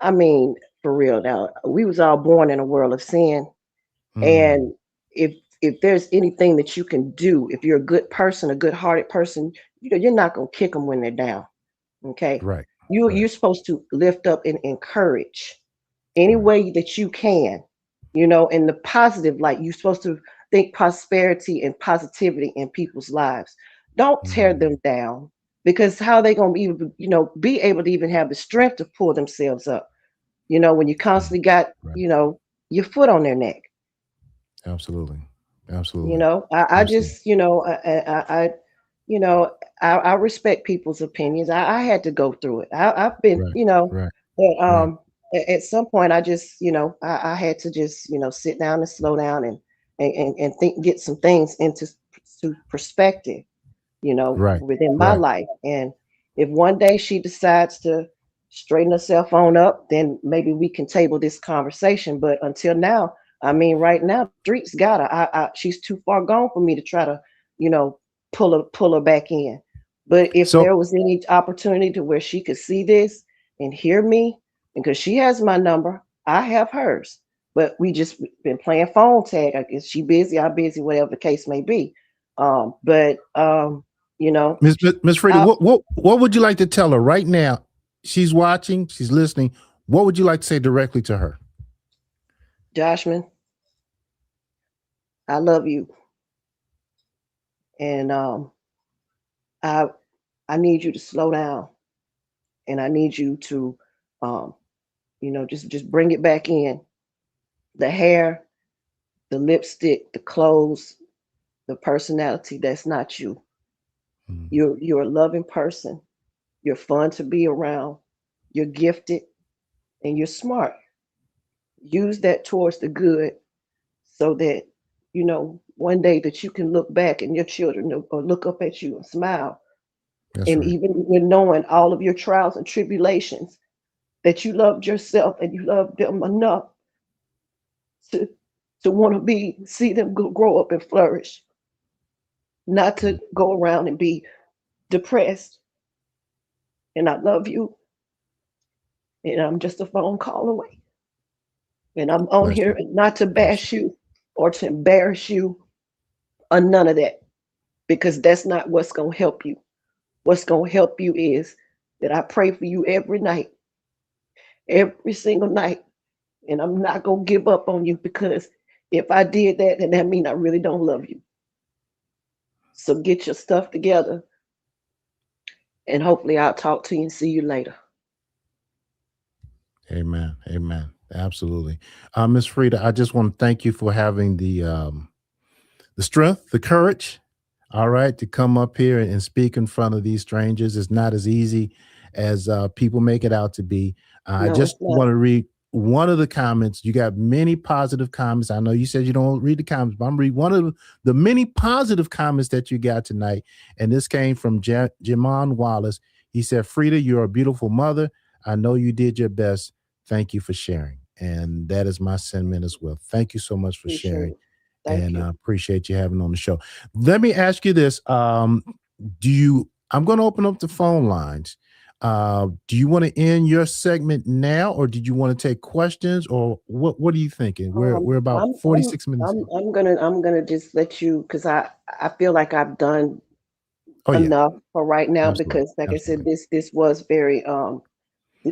I mean, for real now, we was all born in a world of sin. Mm, And if there's anything that you can do, if you're a good person, a good-hearted person, you're not gonna kick them when they're down. Okay, right, you're right, supposed to lift up and encourage any right. way that you can. In the positive light, you're supposed to think prosperity and positivity in people's lives. Don't tear Mm, them down because how they gonna even be able to even have the strength to pull themselves up. When you mm, constantly got right. your foot on their neck. Absolutely, You absolutely, know, I absolutely. just, you know, I respect people's opinions. I had to go through it. I've been, Right, right, but right. at some point, I just, I had to just, sit down and slow down and think, get some things into perspective, Right, within my right, life. And if one day she decides to straighten herself on up, then maybe we can table this conversation. But until now, I mean, right now, the streets got her. She's too far gone for me to try to, you know, pull her back in. But if So, there was any opportunity to where she could see this and hear me, because she has my number, I have hers. But we just been playing phone tag. I guess she busy, I'm busy, whatever the case may be. But you know, Miss Freddie, I, what would you like to tell her right now? She's watching, she's listening. What would you like to say directly to her? Joshman, I love you, and I I need you to slow down, and I need you to just bring it back in. The hair, the lipstick, the clothes, the personality, that's not you. Mm. You're a loving person. You're fun to be around. You're gifted and you're smart. Use that towards the good so that one day that you can look back and your children or look up at you and smile. That's And right. even when knowing all of your trials and tribulations, that you loved yourself and you loved them enough to want to see them grow up and flourish, not to Mm. go around and be depressed. And I love you, and I'm just a phone call away. And I'm on Bless here you. not to Bless you. bash you or to embarrass you or none of that, because that's not what's going to help you. What's going to help you is that I pray for you every single night. And I'm not going to give up on you, because if I did that, then that means I really don't love you. So get your stuff together, and hopefully I'll talk to you and see you later. Amen. Amen. Absolutely. Miss Frida, I just want to thank you for having the strength, the courage, all right, to come up here and speak in front of these strangers. Is not as easy as people make it out to be. I No, just it's not. want to read one of the comments. You got many positive comments. I know you said you don't read the comments, but I'm read one of the many positive comments that you got tonight. And this came from Jamon Wallace. He said, Frida, you're a beautiful mother. I know you did your best. Thank you for sharing. And that is my sentiment as well. Thank you so much for Appreciate sharing, it. Thank and I you. appreciate you having on the show. Let me ask you this. I'm going to open up the phone lines. Do you want to end your segment now, or did you want to take questions, or what are you thinking? We're about I'm I'm 46 minutes I'm in. I'm gonna just let you, because I feel like I've done Oh yeah, enough for right now, absolutely. because like I said, Absolutely. this was very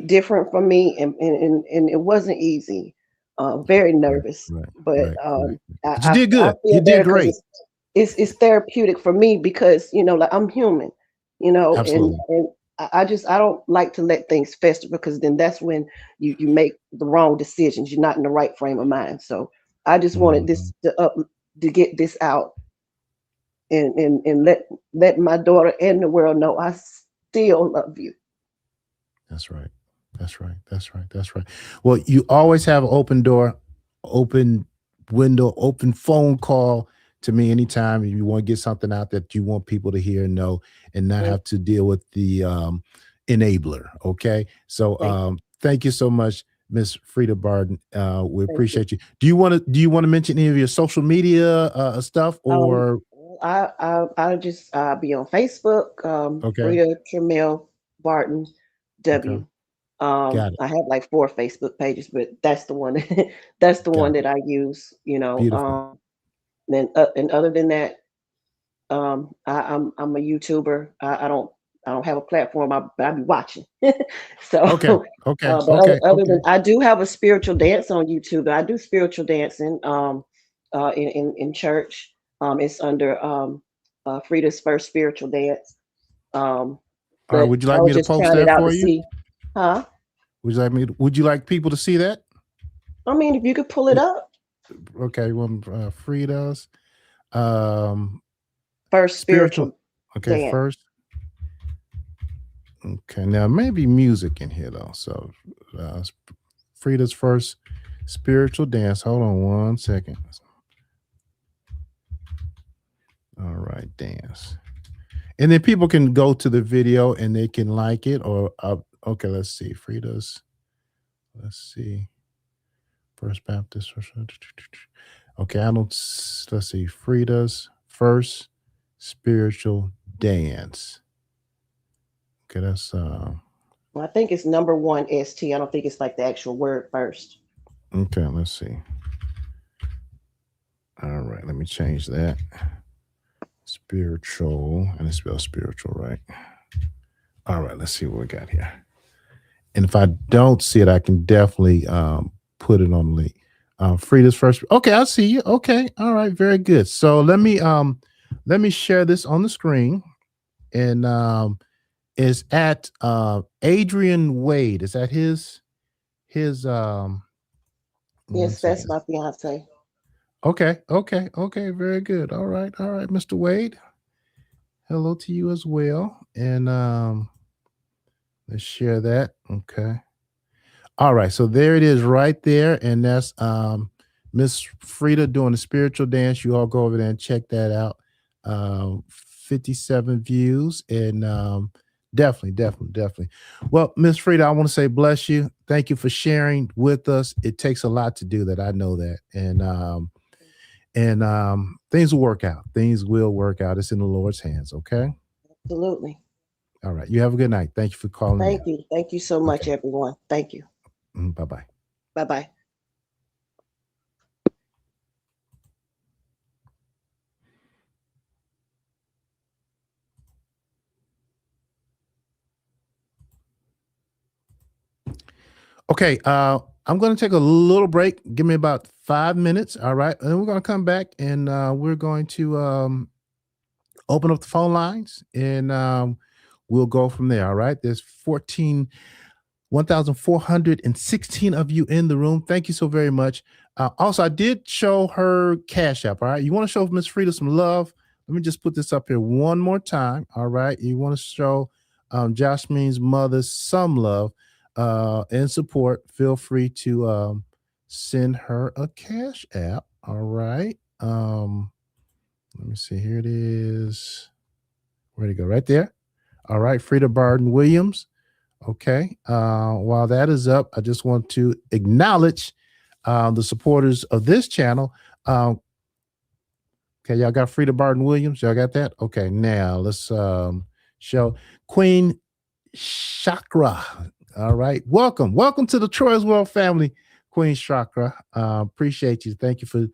different for me, and it wasn't easy. Very Right, nervous, right, but right, right. But you I did I good. You feel did better because great. it's therapeutic for me, because like I'm human, and Absolutely. I don't like to let things fester, because then that's when you make the wrong decisions. You're not in the right frame of mind. So I just wanted Mhm. this to get this out, and let my daughter and the world know I still love you. That's right. That's right. That's right. That's right. Well, you always have an open door, open window, open phone call to me anytime if you want to get something out that you want people to hear and know, and not Thank, have to deal with the enabler. Okay. So thank, thank you so much, Miss Frida Barden. We thank you. appreciate you. Do you want to mention any of your social media stuff, Um, or I'll be on Facebook, okay? Frida Tramiel Barton Okay. W. Got it. I have like 4 Facebook pages, but that's the one that's the Got one that it. I use. Beautiful. And other than that, I'm a YouTuber. I don't have a platform. I be watching. So, Okay. Okay. but Okay. other Okay. than, I do have a spiritual dance on YouTube. I do spiritual dancing in church. It's under Frida's First Spiritual Dance. Um, All right. but Would you I like was me to just post trying it that out to for you? see, huh? Would you like people to see that? I mean, if you could pull it Yeah. up, Okay. Well, Frida's um First spiritual. Spiritual Okay. Dance. First. Okay. Now maybe music in here though. So Frida's first spiritual dance. Hold on one second. All right, dance. And then people can go to the video and they can like it, or okay, let's see. Frida's. Let's see. First Baptist. Okay, I don't. Let's see. Frida's first spiritual dance. Okay, that's Well, I think it's number one ST. I don't think it's like the actual word first. okay. Let's see. All right, let me change that. Spiritual, and it's spelled spiritual, right? All right, let's see what we got here. And if I don't see it, I can definitely put it on the link. Frida's first. Okay, I see you. Okay, all right, very good. So let me share this on the screen, and is at Adrian Wade. Is that his his one Yes, that's second. my fiance. Okay. Very good. All right, Mr. Wade. Hello to you as well. And let's share that. Okay. All right. So there it is right there. And that's Miss Frida doing the spiritual dance. You all go over there and check that out. 57 views. And definitely. Well, Miss Frida, I want to say bless you. Thank you for sharing with us. It takes a lot to do that. I know that. And things will work out. Things will work out. It's in the Lord's hands. Okay. Absolutely. All right. You have a good night. Thank you for calling in. Thank you. Thank you so much, Okay. everyone. Thank you. Bye bye. Bye bye. Okay. I'm going to take a little break. Give me about 5 minutes. All right. And then we're going to come back and we're going to open up the phone lines and we'll go from there. All right. There's 1,416 of you in the room. Thank you so very much. Also, I did show her Cash App. All right. You want to show Miss Frida some love? Let me just put this up here one more time. All right. You want to show Jasmine's mother some love and support. Feel free to send her a Cash App. All right. Let me see. Here it is. Where'd it go? Right there. All right. Frida Barden Williams. Okay. While that is up, I just want to acknowledge the supporters of this channel. Okay, y'all got Frida Barton Williams. Y'all got that? Okay, now let's show Queen Chakra. All right. Welcome to the Troy's World family, Queen Chakra. Appreciate you. Thank you for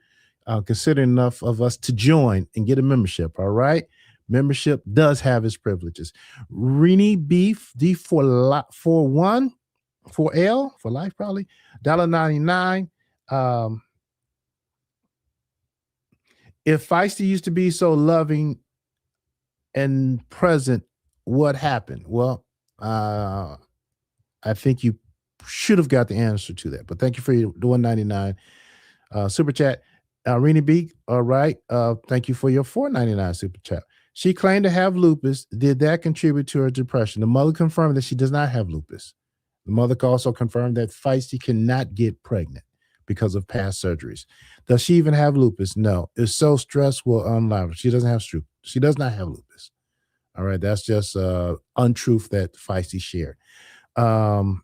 considering enough of us to join and get a membership. All right. Membership does have its privileges. Renee Beef D41 for L for life, probably $1.99. If Feisty used to be so loving and present, what happened? Well, I think you should have got the answer to that. But thank you for your $1.99 super chat. Renee B, all right. Thank you for your $4.99 super chat. She claimed to have lupus. Did that contribute to her depression? The mother confirmed that she does not have lupus. The mother also confirmed that Feisty cannot get pregnant because of past surgeries. Does she even have lupus? No. It's so stressful, unliable. She doesn't have She does not have lupus. All right. That's just untruth that Feisty shared. All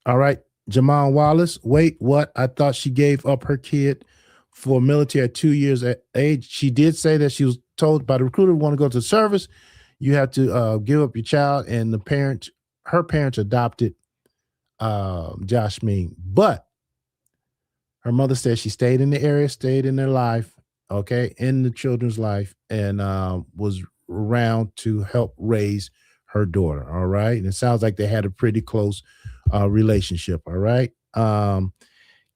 right. Jamal Wallace. Wait, what? I thought she gave up her kid for military at 2 years of age. She did say that she was told by the recruiter, want to go to service, you have to give up your child, and her parents adopted Josh Mean. But her mother said she stayed in the area, stayed in their life, okay, in the children's life, and was around to help raise her daughter. All right. And it sounds like they had a pretty close relationship. All right.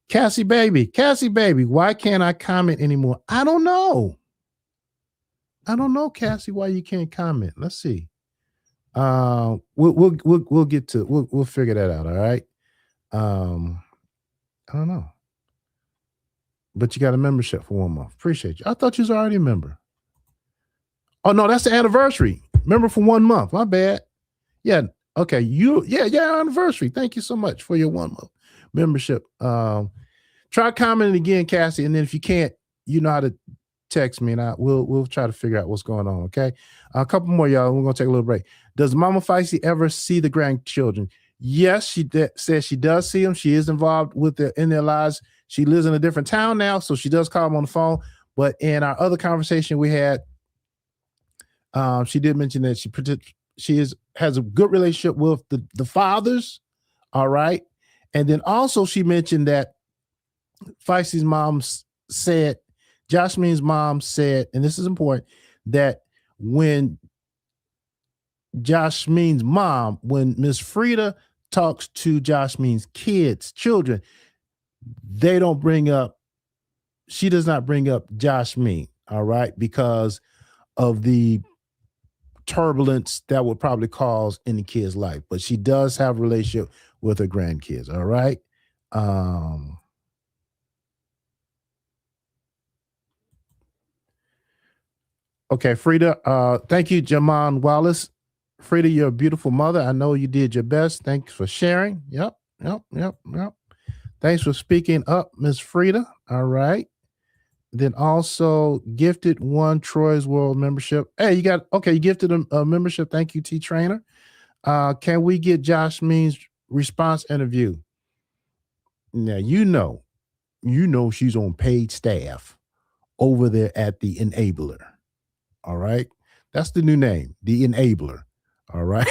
Cassie baby, why can't I comment anymore? I don't know, Cassie, why you can't comment. Let's see. We'll get to we'll figure that out. All right. I don't know. But you got a membership for 1 month. Appreciate you. I thought you was already a member. Oh no, that's the anniversary. Member for 1 month. My bad. Yeah. Okay. Yeah, anniversary. Thank you so much for your 1 month membership. Try commenting again, Cassie, and then if you can't, you know how to text me, and we'll try to figure out what's going on. Okay, a couple more, y'all. We're gonna take a little break. Does Mama Feisty ever see the grandchildren? Yes, she says she does see them. She is involved in their lives. She lives in a different town now, so she does call them on the phone. But in our other conversation we had, she did mention that she has a good relationship with the fathers. All right, and then also she mentioned that Feisty's mom said, Jasmine's mom said, and this is important, that when Miss Frida talks to Jasmine's children, she does not bring up Jasmine, all right, because of the turbulence that would probably cause in the kid's life. But she does have a relationship with her grandkids. All right. Okay, Frida. Thank you, Jamon Wallace. Frida, you're a beautiful mother. I know you did your best. Thanks for sharing. Yep. Thanks for speaking up, Miss Frida. All right. Then also gifted one Troy's World membership. Hey, you gifted a membership. Thank you, T Trainer. Can we get Josh Means response interview? Now you know she's on paid staff over there at the Enabler. All right. That's the new name, the Enabler. All right.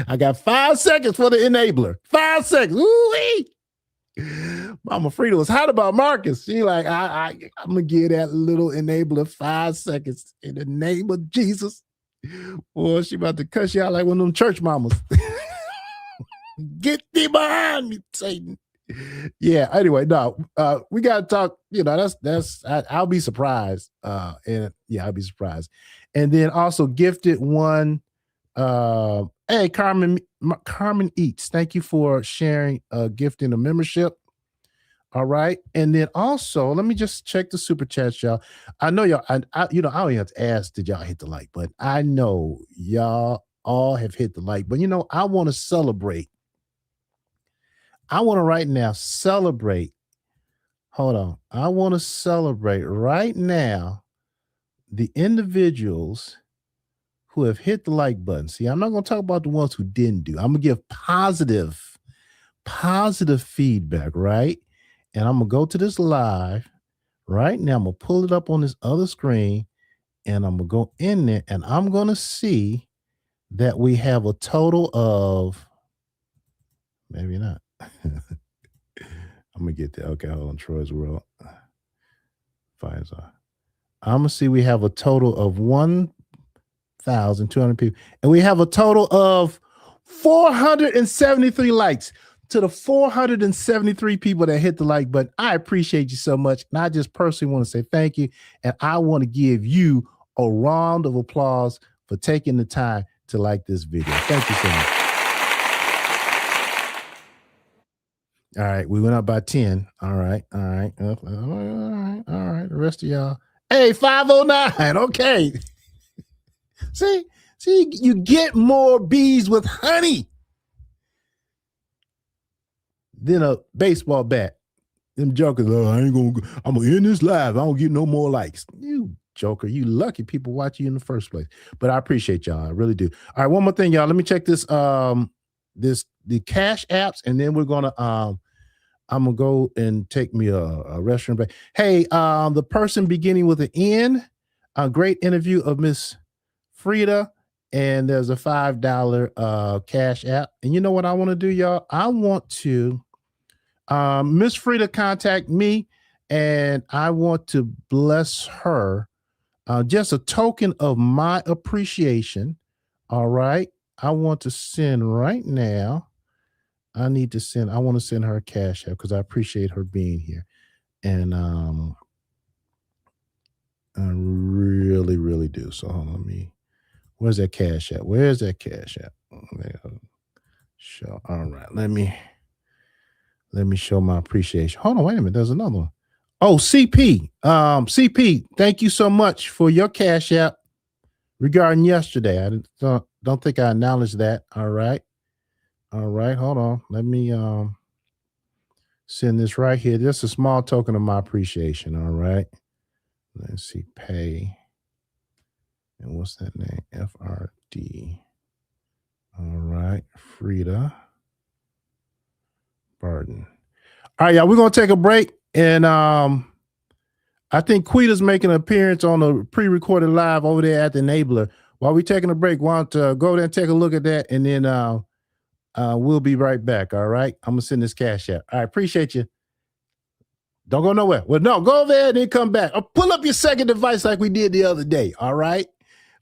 I got 5 seconds for the Enabler. 5 seconds. Ooh-wee. Mama Frida was hot about Marcus. She like, I'm gonna give that little Enabler 5 seconds in the name of Jesus. Boy, she about to cuss you out like one of them church mamas. Get thee behind me, Satan. Yeah. Anyway, no, we gotta talk. I'll be surprised. I'll be surprised. And then also gifted one. Hey, Carmen Eats. Thank you for sharing, gifting a membership. All right. And then also, let me just check the super chats, y'all. I know y'all, I don't even have to ask, did y'all hit the like button? I know y'all all have hit the like, but I want to celebrate. I want to right now celebrate. Hold on. I want to celebrate right now the individuals who have hit the like button. See, I'm not going to talk about the ones who didn't do. I'm going to give positive feedback, right? And I'm going to go to this live right now. I'm going to pull it up on this other screen, and I'm going to go in there, and I'm going to see that we have a total of, maybe not. I'm going to get there. Okay, hold on. Troy's World. I'm going to see we have a total of 1,200 people. And we have a total of 473 likes. To the 473 people that hit the like button, I appreciate you so much. And I just personally want to say thank you. And I want to give you a round of applause for taking the time to like this video. Thank you so much. All right. We went up by 10. All right. The rest of y'all. Hey, 509. Okay. See, you get more bees with honey than a baseball bat. Them jokers, I'm gonna end this live. I don't get no more likes. You joker, you lucky people watch you in the first place. But I appreciate y'all. I really do. All right, one more thing, y'all. Let me check this the Cash apps, and then we're gonna I'm gonna go and take me a restroom break. Hey, the person beginning with an N, a great interview of Miss Frida. And there's a $5 Cash app. And you know what I want to do, y'all? I want to Miss Frida contact me, and I want to bless her. Just a token of my appreciation. All right. I want to send right now. I want to send her a Cash app because I appreciate her being here. And I really, really do. So hold on, where's that Cash app? Where's that Cash app? Show. All right. Let me show my appreciation. Hold on, wait a minute. There's another one. Oh, CP. CP, thank you so much for your Cash app regarding yesterday. I don't think I acknowledged that. All right. Hold on. Let me send this right here. Just a small token of my appreciation. All right. Let's see. Pay. And what's that name? FRD. All right. Frida Barton. All right, y'all. We're gonna take a break. And I think Quita's making an appearance on a pre-recorded live over there at the Enabler. While we're taking a break, why don't go there and take a look at that, and then we'll be right back. All right. I'm gonna send this Cash app. All right, appreciate you. Don't go nowhere. Well, no, go over there and then come back. Or pull up your second device like we did the other day. All right.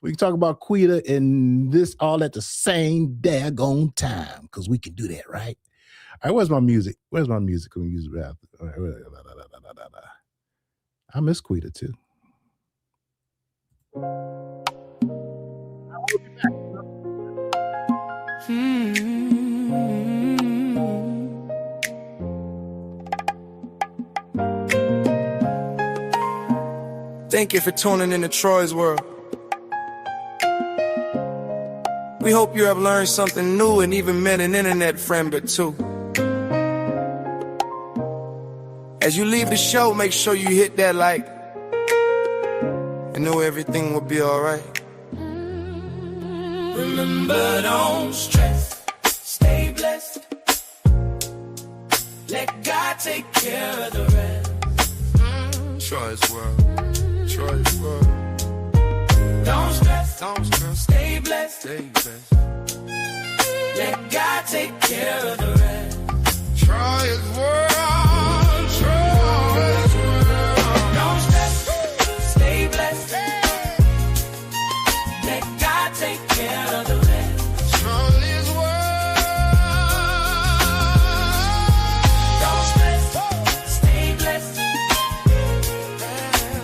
We can talk about Quita and this all at the same daggone time, because we can do that, right? All right, where's my music? Can we use it after? I miss Quita too. Thank you for tuning into Troy's World. We hope you have learned something new and even met an internet friend or two. As you leave the show, make sure you hit that like and know everything will be alright. Remember, don't stress, stay blessed. Let God take care of the rest. Troy's World, Troy's World. Don't stress, stay blessed, stay blessed. Let God take care of the rest. Troy's World, Troy's World. Don't stress, stay blessed. Let God take care of the rest. Troy's World. Don't stress, stay blessed.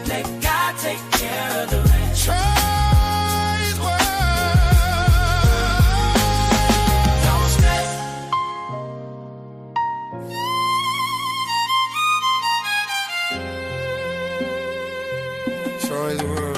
Let God take care of the rest. Troy's World. Don't stress. Troy's World.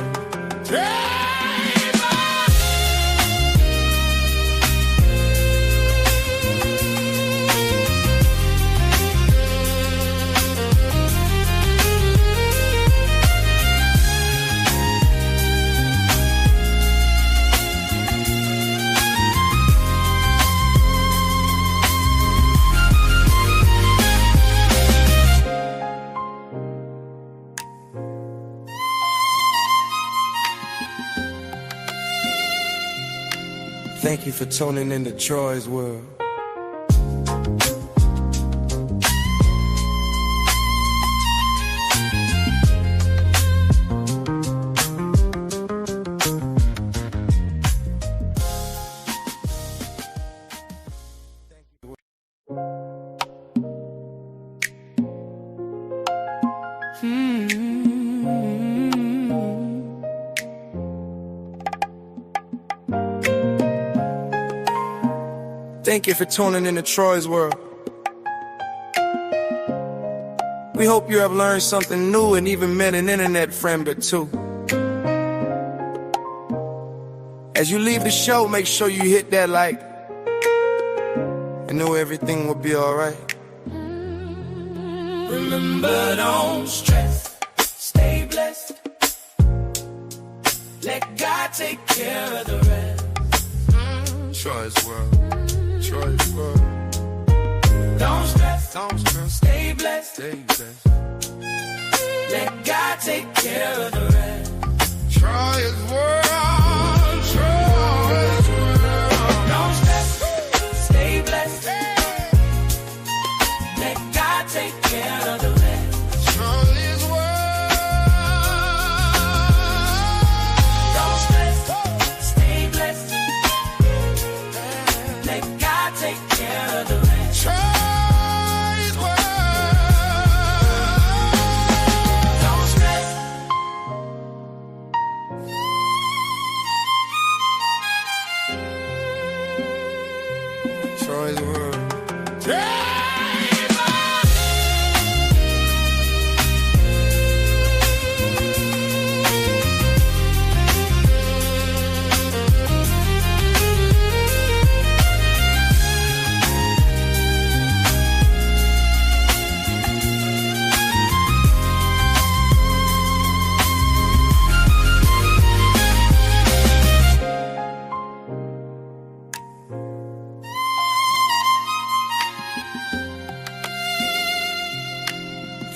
Thank you for tuning into Troy's World. Thank you for tuning into Troy's World. We hope you have learned something new and even met an internet friend or two. As you leave the show, make sure you hit that like and know everything will be alright. Remember, don't stress, stay blessed. Let God take care of the rest. Troy's World. Troy's World. Don't stress, stay blessed, stay blessed. Let God take care of the rest. Troy's World, Troy's World. Don't stress, stay blessed. Let God take care of the rest. Troy's World. Don't stress, stay blessed. Let God take care of the rest. Troy's World. Don't stress. Troy's World.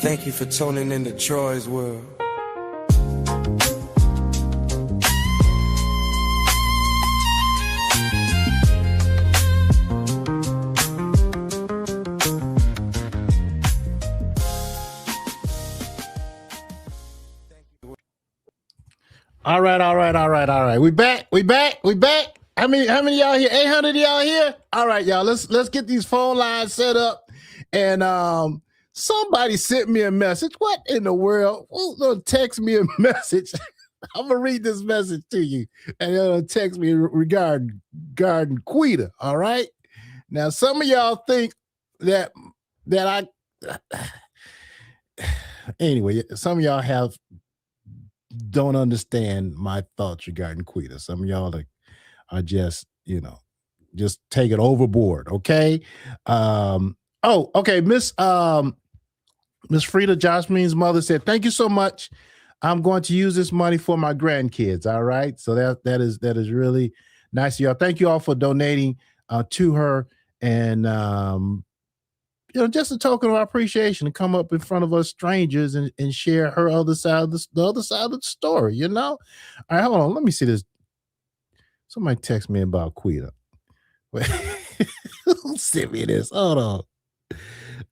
Thank you for tuning into Troy's World. All right. We back. How many y'all here? 800 of y'all here? All right, y'all. Let's get these phone lines set up. And somebody sent me a message. What in the world? Who's gonna text me a message? I'm gonna read this message to you, and it'll text me regarding Quita. All right. Now, some of y'all think that I anyway. Some of y'all have don't understand my thoughts regarding Quita. Some of y'all are just, just take it overboard. Okay. Okay. Miss Frida Jasmine's mother said, "Thank you so much. I'm going to use this money for my grandkids." All right. So that is really nice of y'all. Thank you all for donating to her. And just a token of appreciation to come up in front of us strangers and share her other side of the other side of the story, All right, hold on. Let me see this. Somebody text me about Quita. Send me this. Hold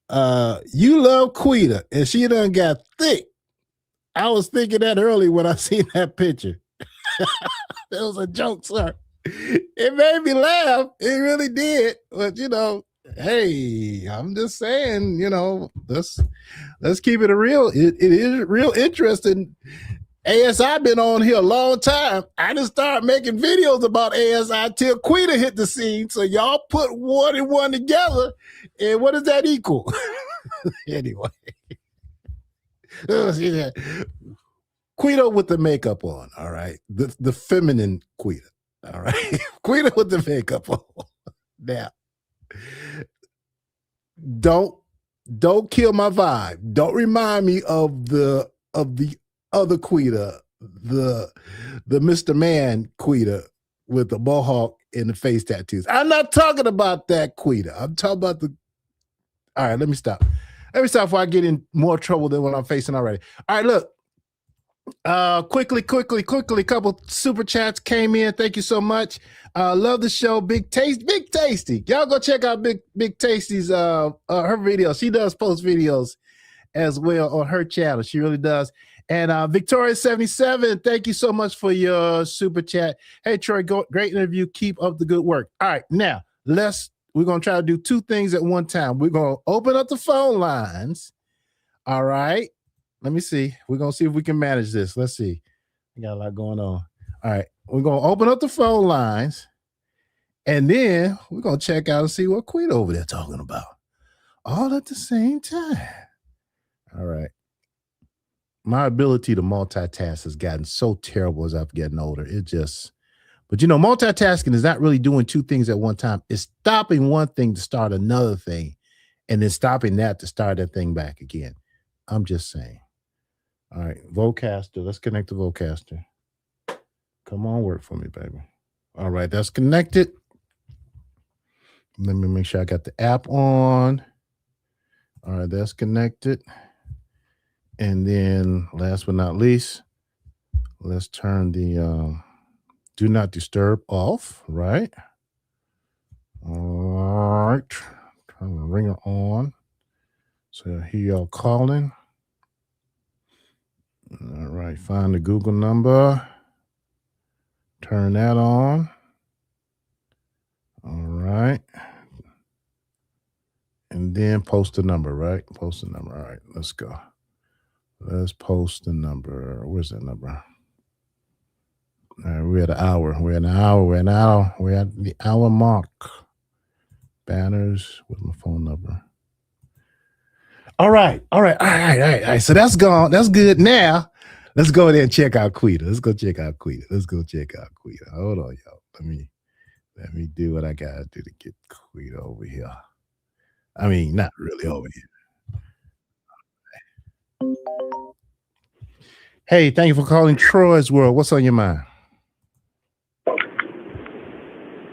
on. You love Quita, and she done got thick. I was thinking that earlier when I seen that picture. That was a joke, sir. It made me laugh. It really did. But hey, I'm just saying, let's keep it real. It is real interesting. ASI been on here a long time. I just started making videos about ASI till Quita hit the scene. So y'all put one and one together, and what does that equal? Anyway, Quita with the makeup on. All right, the feminine Quita. All right, Quita with the makeup on. Now, don't kill my vibe. Don't remind me of the other Quita, the Mr. Man Quita with the mohawk and the face tattoos. I'm not talking about that Quita. I'm talking about the. All right, let me stop. Let me stop before I get in more trouble than what I'm facing already. All right, look. Quickly, couple super chats came in. Thank you so much. Love the show. Big Tasty. Y'all go check out Big Tasty's her videos. She does post videos as well on her channel. She really does. And Victoria 77, thank you so much for your super chat. Hey Troy, great interview. Keep up the good work. All right, now we're gonna try to do two things at one time. We're gonna open up the phone lines. All right. Let me see. We're going to see if we can manage this. Let's see. We got a lot going on. All right. We're going to open up the phone lines, and then we're going to check out and see what Quita over there talking about. All at the same time. All right. My ability to multitask has gotten so terrible as I've gotten older. But multitasking is not really doing two things at one time. It's stopping one thing to start another thing, and then stopping that to start that thing back again. I'm just saying. All right, Vocaster. Let's connect the Vocaster. Come on, work for me, baby. All right, that's connected. Let me make sure I got the app on. All right, that's connected. And then last but not least, let's turn the do not disturb off, right? All right, turn the ringer on. So here y'all calling. All right, find the Google number. Turn that on. All right. And then post the number, right? Post the number. All right, let's go. Let's post the number. Where's that number? All right, we're at an hour. We're at the hour mark. Banners with my phone number. All right. So that's gone. That's good. Now, let's go there and check out Quita. Let's go check out Quita. Hold on, y'all. Let me do what I gotta do to get Quita over here. I mean, not really over here. Hey, thank you for calling Troy's World. What's on your mind?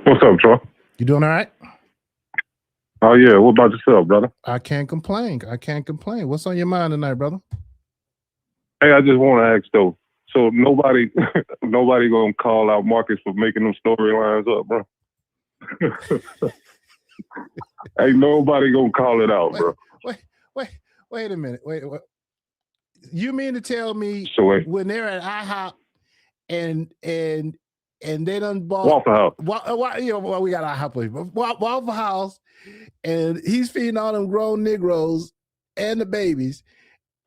What's up, Troy? You doing all right? Oh, yeah. What about yourself, brother? I can't complain. What's on your mind tonight, brother? Hey, I just want to ask, though. So nobody going to call out Marcus for making them storylines up, bro? Ain't nobody going to call it out, bro. Wait a minute. Wait. You mean to tell me when they're at IHOP and they done bought Waffle House. We got IHOP, Waffle House, and he's feeding all them grown Negroes and the babies,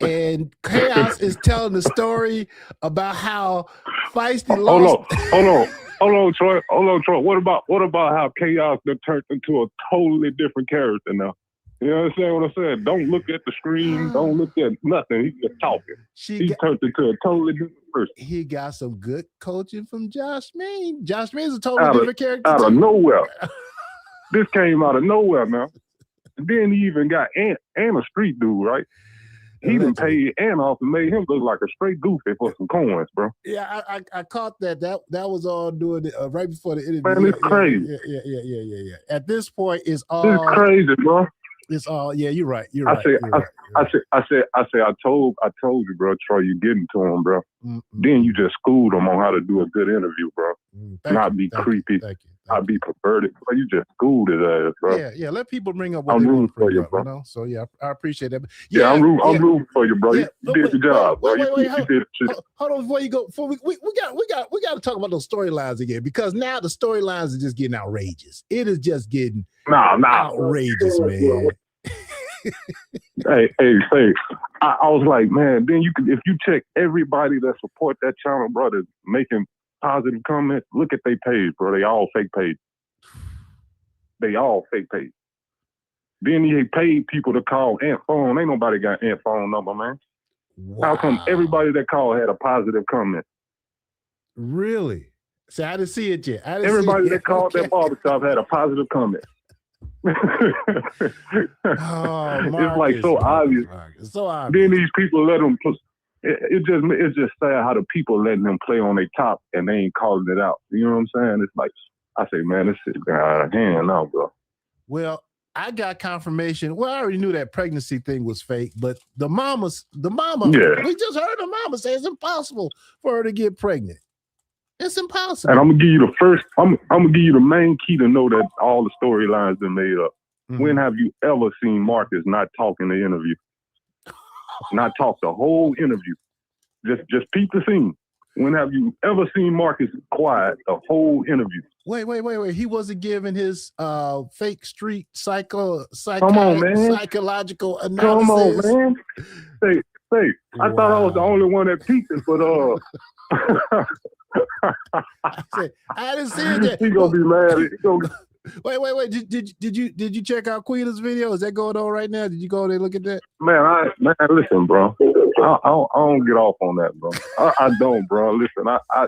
and Chaos is telling the story about how Feisty lost. Hold on, Troy. What about how Chaos turned into a totally different character now? You know what I'm saying? What I said? Don't look at the screen. Don't look at nothing. He's just talking. He turned into a totally different person. He got some good coaching from Josh Mean. Josh Mean's a totally different character. Out of nowhere. This came out of nowhere, man. And then he even got Ant a street dude, right? He done paid Ant off and made him look like a straight goofy for some coins, bro. Yeah, I caught that. That was all doing it right before the interview. Man, it's crazy. Yeah. At this point, it's crazy, bro. It's all. Yeah, you're right. I told you, bro, Troy, you getting to him, bro. Mm-hmm. Then you just schooled him on how to do a good interview, bro. Not be creepy. Thank you. Not be perverted. Bro, you just schooled his ass, bro. Yeah. Let people bring up what they want for you, bro. You know? So yeah, I appreciate that. Yeah, I'm rooting for you, bro. You did the job, bro. Wait, hold on before you go. Before we got to talk about those storylines again, because now the storylines are just getting outrageous. It is just getting outrageous, man. Hey, I was like, man, then if you check everybody that support that channel, bro, that's making positive comments, look at their page, bro. They all fake page. Then he paid people to call Ant phone. Ain't nobody got Ant phone number, man. Wow. How come everybody that called had a positive comment? Really? See, I didn't see it yet. Everybody that called that barbershop had a positive comment. Marcus, it's like so obvious. It's so obvious. Then these people let them. It's just sad how the people letting them play on their top and they ain't calling it out. You know what I'm saying? It's like I say, man, this shit got out of hand now, bro. Well, I got confirmation. Well, I already knew that pregnancy thing was fake, but the mama, yeah. We just heard the mama say it's impossible for her to get pregnant. It's impossible. And I'm gonna give you I'm gonna give you the main key to know that all the storylines been made up. Mm-hmm. When have you ever seen Marcus not talk in the interview? Not talk the whole interview. Just peep the scene. When have you ever seen Marcus quiet the whole interview? Wait. He wasn't giving his fake street psychological analysis. Come on, man. Say, I thought I was the only one that peeped it, but I didn't see it yet. He gonna be mad. Wait. Did you check out Queen's video? Is that going on right now? Did you go there and look at that? Man, listen, bro. I don't get off on that, bro. I don't, bro. Listen, I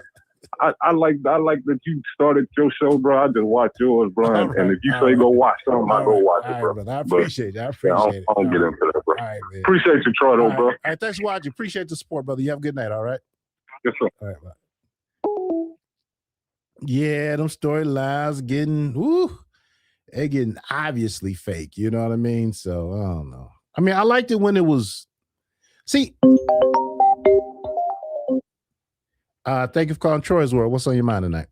like that you started your show, bro. I just watch yours, bro. Right, and if you say go watch something, I go watch it, bro. Right, I appreciate it. I don't get into that, bro. Right, appreciate you, Troy, though, bro. All right, thanks for watching. Appreciate the support, brother. You have a good night, all right? Yes, sir. All right, bye. Yeah, them storylines they're getting obviously fake. You know what I mean? So I don't know. I mean, I liked it when it was. See, thank you for calling Troy's World. What's on your mind tonight?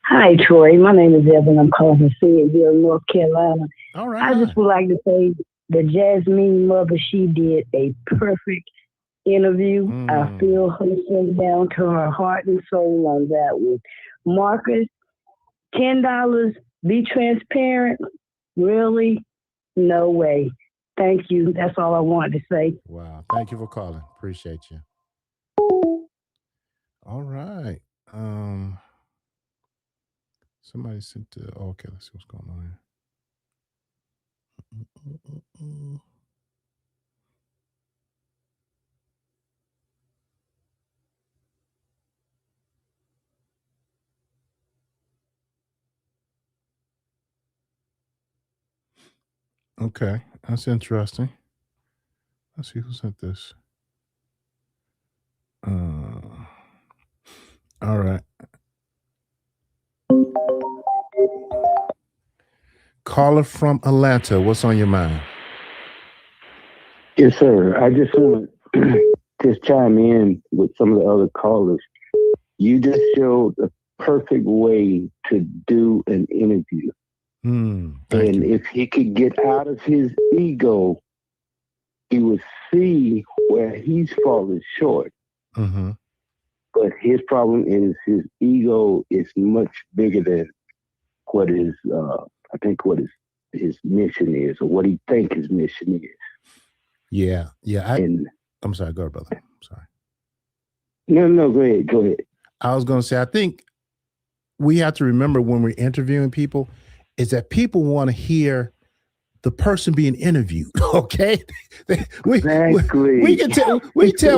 Hi, Troy. My name is Evan. I'm calling from Fayetteville, North Carolina. All right. I just would like to say the Jasmine mother, she did a perfect interview. I feel her sink down to her heart and soul on that one. Marcus, $10, be transparent. Really? No way. Thank you. That's all I wanted to say. Wow. Thank you for calling. Appreciate you. All right. Somebody sent okay, let's see what's going on here. Okay, that's interesting. Let's see who sent this. All right. Caller from Atlanta, what's on your mind? Yes, sir. I just want to just chime in with some of the other callers. You just showed the perfect way to do an interview. And if he could get out of his ego, he would see where he's falling short. Mm-hmm. But his problem is his ego is much bigger than what is, I think, what his mission is, or what he think his mission is. Yeah. I'm sorry, go ahead, brother. I'm sorry. No, go ahead. I was going to say, I think we have to remember when we're interviewing people is that people want to hear the person being interviewed. Okay, Exactly. we can tell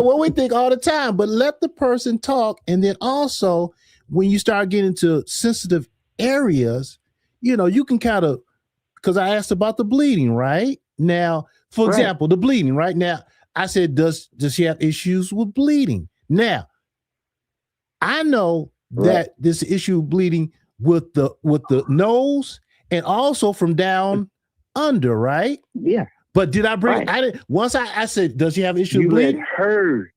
what we think all the time, but let the person talk. And then also, when you start getting to sensitive areas, you can kind of, because I asked about the bleeding, right? Now, for Right. example, the bleeding, right? Now, I said, does she have issues with bleeding? Now, I know that this issue of bleeding with the nose and also from down under, right? Yeah. But did I bring? Right. I didn't. Once I said, does she have issue You with bleeding? let her.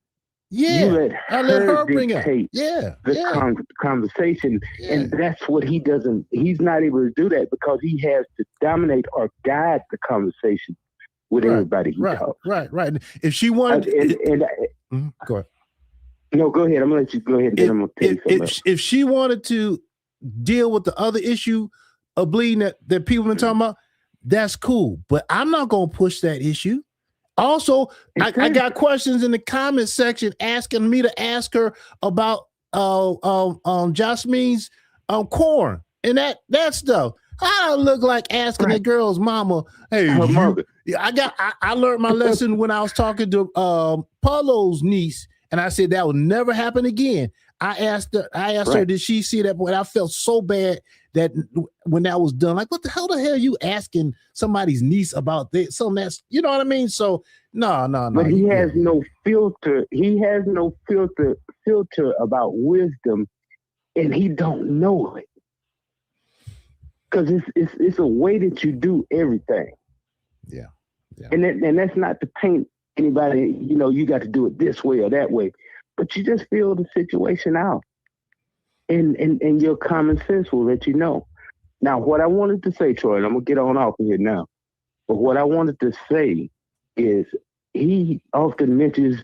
Yeah, You let I let her bring up. dictate Yeah, the conversation, and that's what he doesn't. He's not able to do that because he has to dominate or guide the conversation with everybody he talks. Right. If she wanted, go ahead. No, go ahead. I'm gonna let you go ahead, and then I'm gonna tell you something. If she wanted to deal with the other issue of bleeding that people have been talking about, that's cool. But I'm not gonna push that issue. Also, I got questions in the comment section asking me to ask her about Jasmine's corn and that stuff. I don't look like asking the girl's mama, hey, I learned my lesson when I was talking to Paulo's niece, and I said that will never happen again. I asked her, did she see that? Boy, I felt so bad that when that was done, like, what the hell are you asking somebody's niece about this? Something that's, you know what I mean? So no. But he has no filter. He has no filter about wisdom, and he don't know it. Because it's a way that you do everything. Yeah. And that's not to paint anybody, you got to do it this way or that way. But you just feel the situation out. And your common sense will let you know. Now, what I wanted to say, Troy, and I'm going to get on off of here now, but what I wanted to say is he often mentions,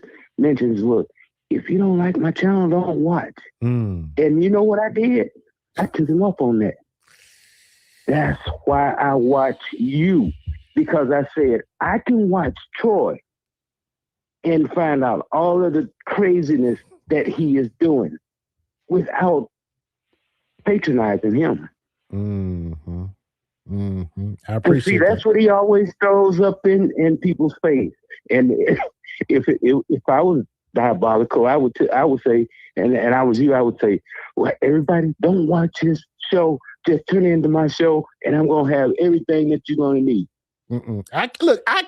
look, if you don't like my channel, don't watch. And you know what I did? I took him up on that. That's why I watch you, because I said, I can watch Troy and find out all of the craziness that he is doing without patronizing him. I appreciate see, that's what he always throws up in people's face. And if I was diabolical, I would say, and I was you, I would say, well, everybody don't watch his show. Just tune into my show, and I'm gonna have everything that you're gonna need. I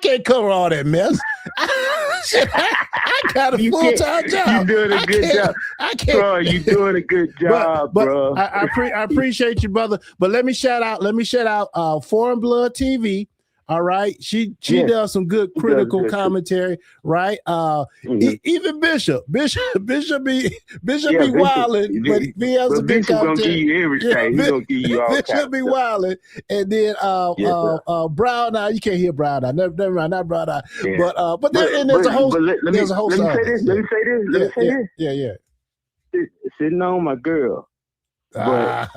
can't cover all that mess. I got a full-time job. You're doing a good job. I can't. Bro, you're doing a good job, bro. I appreciate you, brother. But let me shout out Foreign Blood TV. All right. She does some good critical commentary, right? Even Bishop be wilding, but he has a good commentary. Gonna give you everything. He's gonna give you all Bishop be wilding. And then Brown Eye, you can't hear Brown Eye. Never mind, not Brown Eye. Yeah. But there's a whole let me say this. Yeah. Sitting on my girl. But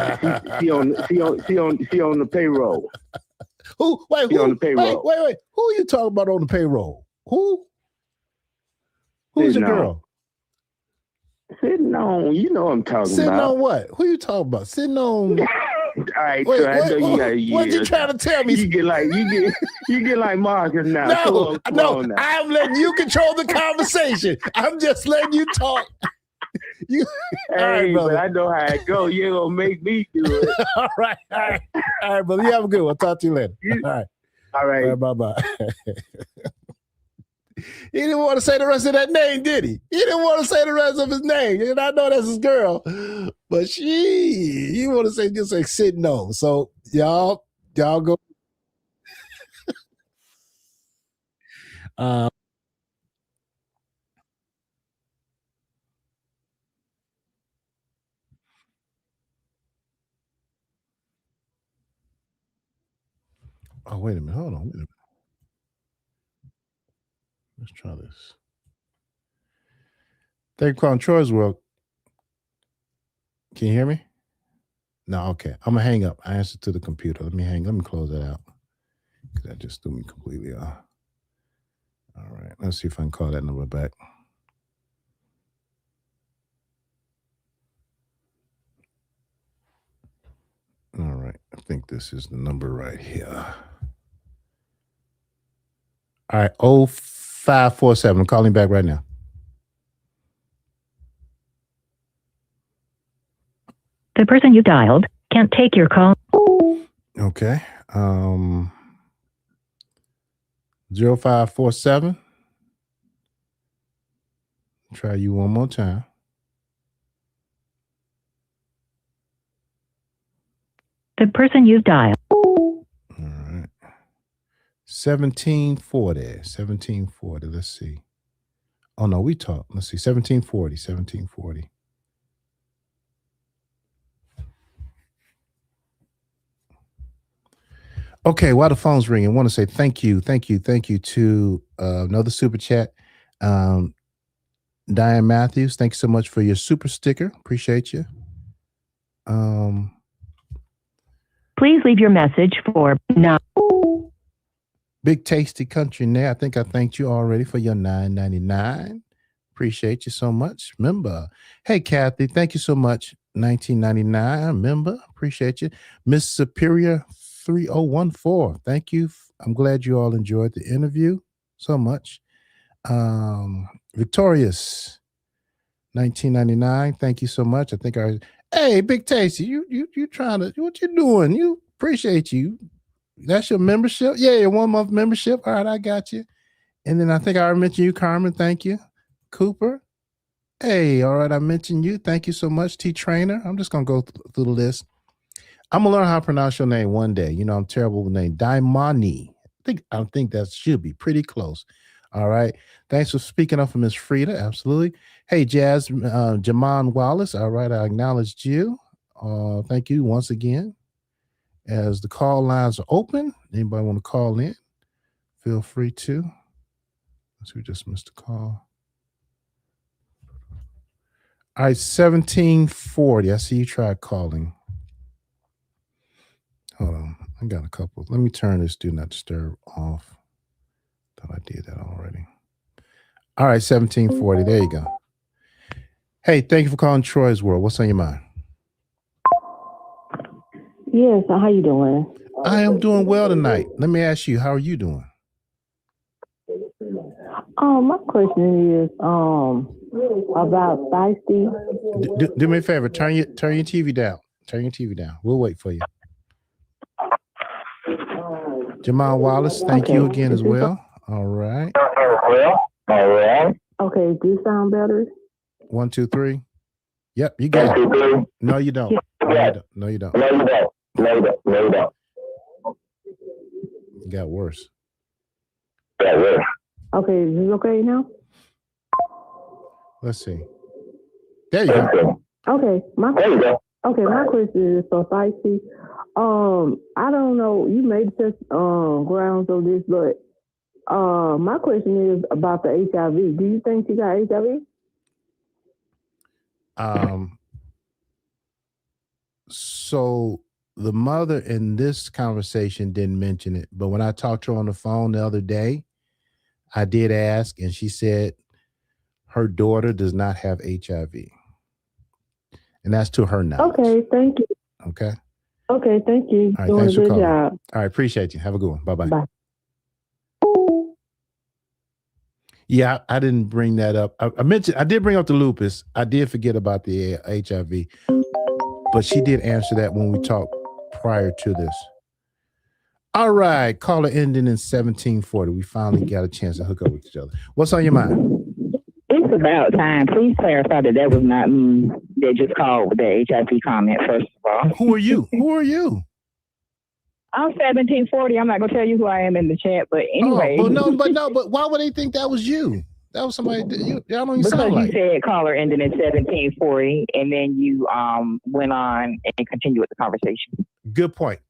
she on the payroll. Who? Wait, who? On the payroll. Wait. Who are you talking about on the payroll? Who? Who's your girl? Sitting on, you know what I'm talking about. Sitting on what? Who you talking about? Sitting on. All right, so I know you got a year. What you trying to tell me? You get like Marcus now. No, I'm letting you control the conversation. I'm just letting you talk. Hey, right, but I know how it go. You ain't gonna make me do it. All right, brother. You have a good one. I'll talk to you later. All right. Bye. He didn't want to say the rest of that name, did he? He didn't want to say the rest of his name. And I know that's his girl, but he want to just say sitting on. So y'all go. Oh, wait a minute. Hold on. Let's try this. Thank you for calling Troy's World. Can you hear me? No, okay. I'm going to hang up. I answered to the computer. Let me close that out. Because that just threw me completely off. All right. Let's see if I can call that number back. All right. I think this is the number right here. All right, 0547. I'm calling back right now. The person you dialed can't take your call. Okay. 0547. Try you one more time. The person you've dialed. All right. 1740. 1740. Let's see. Oh no, we talked. Let's see. 1740. 1740. Okay, while the phone's ringing, I want to say thank you to another super chat. Diane Matthews, thank you so much for your super sticker. Appreciate you. Please leave your message for now. Big Tasty Country Now. I think I thanked you already for your $9.99. Appreciate you so much. Member. Hey, Kathy, thank you so much. $19.99. Member. Appreciate you. Miss Superior 3014. Thank you. I'm glad you all enjoyed the interview so much. Victorious 1999. Thank you so much. I think hey, Big Tasty, you trying to, what you doing? You appreciate you. That's your membership? Yeah, your 1 month membership. All right, I got you. And then I think I already mentioned you, Carmen. Thank you. Cooper. Hey, all right, I mentioned you. Thank you so much. T Trainer. I'm just gonna go through the list. I'm gonna learn how to pronounce your name one day. You know, I'm terrible with name. Daimani. I think that should be pretty close. All right. Thanks for speaking up for Miss Frida. Absolutely. Hey, Jazz, Jamon Wallace. All right, I acknowledged you. Thank you once again. As the call lines are open, anybody want to call in? Feel free to. Let's see, we just missed a call. All right, 1740. I see you tried calling. Hold on. I got a couple. Let me turn this do not disturb off. Thought I did that already. All right, 1740. There you go. Hey, thank you for calling Troy's World. What's on your mind? Yes, how you doing? I am doing well tonight. Let me ask you, how are you doing? My question is about Feisty. Do me a favor, turn your TV down. Turn your TV down. We'll wait for you. Jamal Wallace, thank you again as well. All right. Okay, do you sound better? 1, 2, 3. Yep, you got it. No, you don't. No, you don't. It got worse. Okay, is this okay now? Let's see. There you go. Okay, my question is for Feisty. I don't know, you may touch grounds on this, but my question is about the HIV. Do you think she got HIV? So the mother in this conversation didn't mention it, but when I talked to her on the phone the other day, I did ask, and she said her daughter does not have HIV. And that's to her knowledge. Okay, thank you. Okay. Okay, thank you. All right, doing thanks a for good calling. job. All right, appreciate you. Have a good one. Bye-bye. Bye. Yeah, I didn't bring that up. I did bring up the lupus. I did forget about the HIV, but she did answer that when we talked prior to this. All right, caller ending in 1740. We finally got a chance to hook up with each other. What's on your mind? It's about time. Please clarify that was not me that just called with the HIV comment, first of all. Who are you? I'm 1740. I'm not going to tell you who I am in the chat, but anyway. But why would they think that was you? That was somebody that y'all don't even sound like. Because you said caller ending in 1740, and then you went on and continued with the conversation. Good point.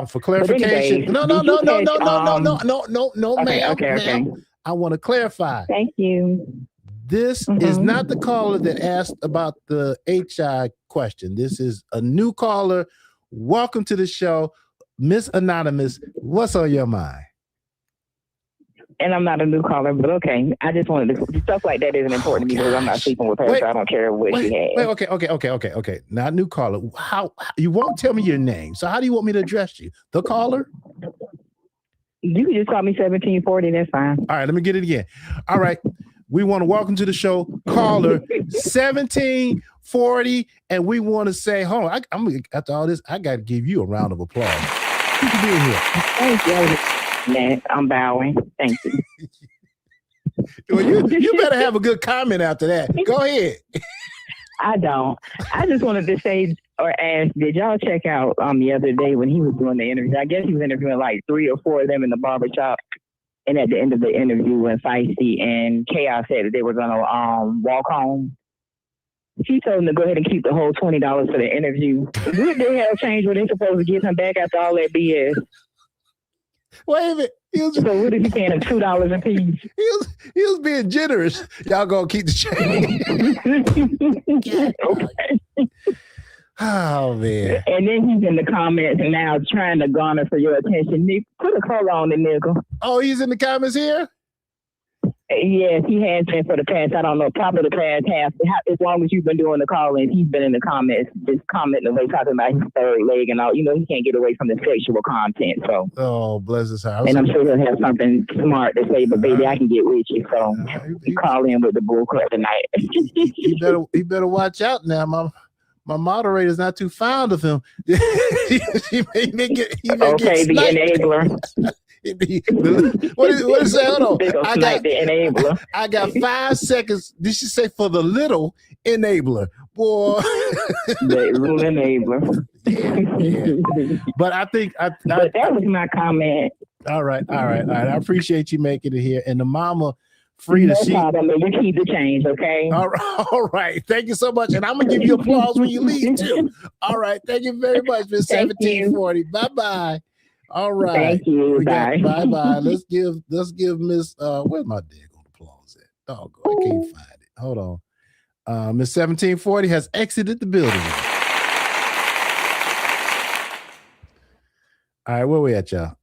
For clarification, no, ma'am. I want to clarify. Thank you. This is not the caller that asked about the HI question. This is a new caller. Welcome to the show, Miss Anonymous. What's on your mind? And I'm not a new caller, but okay. I just wanted to, stuff like that isn't important to me because I'm not sleeping with her, so I don't care what she has. Okay. Not new caller. How you won't tell me your name. So how do you want me to address you? The caller? You can just call me 1740. That's fine. All right, let me get it again. All right. We want to welcome to the show caller 1740, and we want to say, hold on, after all this, I got to give you a round of applause. Thank you for being here. Thank you. Man, I'm bowing. Thank you. Well, you better have a good comment after that. Go ahead. I don't. I just wanted to say or ask, did y'all check out the other day when he was doing the interview? I guess he was interviewing like 3 or 4 of them in the barbershop. And at the end of the interview, when Feisty and Chaos said that they were going to walk home, he told them to go ahead and keep the whole $20 for the interview. Would they have changed where they supposed to give him back after all that BS? Wait a minute. So what is he paying him $2 a piece? He was being generous. Y'all gonna keep the change. Okay. Oh man. And then he's in the comments and now trying to garner for your attention. Nick, put a color on the nigga. Oh, he's in the comments here? Yes, he has been for the past, I don't know, probably the past half. As long as you've been doing the call-ins, he's been in the comments, just commenting away, talking about his third leg and all. You know, he can't get away from the sexual content. So, oh, bless his heart. And I'm sure he'll have something smart to say, but baby, I can get with you. So, you call in with the bull crap tonight. he better watch out now, my moderator's not too fond of him. He may get okay, the enabler. What is that? Hold on. I got 5 seconds. Did she say for the little enabler? Boy. The little enabler. Yeah. But I think but that was my comment. All right. I appreciate you making it here. And the mama Frida, no problem. You keep the change, okay? All right. Thank you so much. And I'm gonna give you applause when you leave too. All right. Thank you very much, Miss 1740. Bye-bye. All right. Thank you. Bye. Bye. Let's give Miss where's my daggone applause at? Oh, I can't find it. Hold on. Miss 1740 has exited the building. All right, where we at, y'all?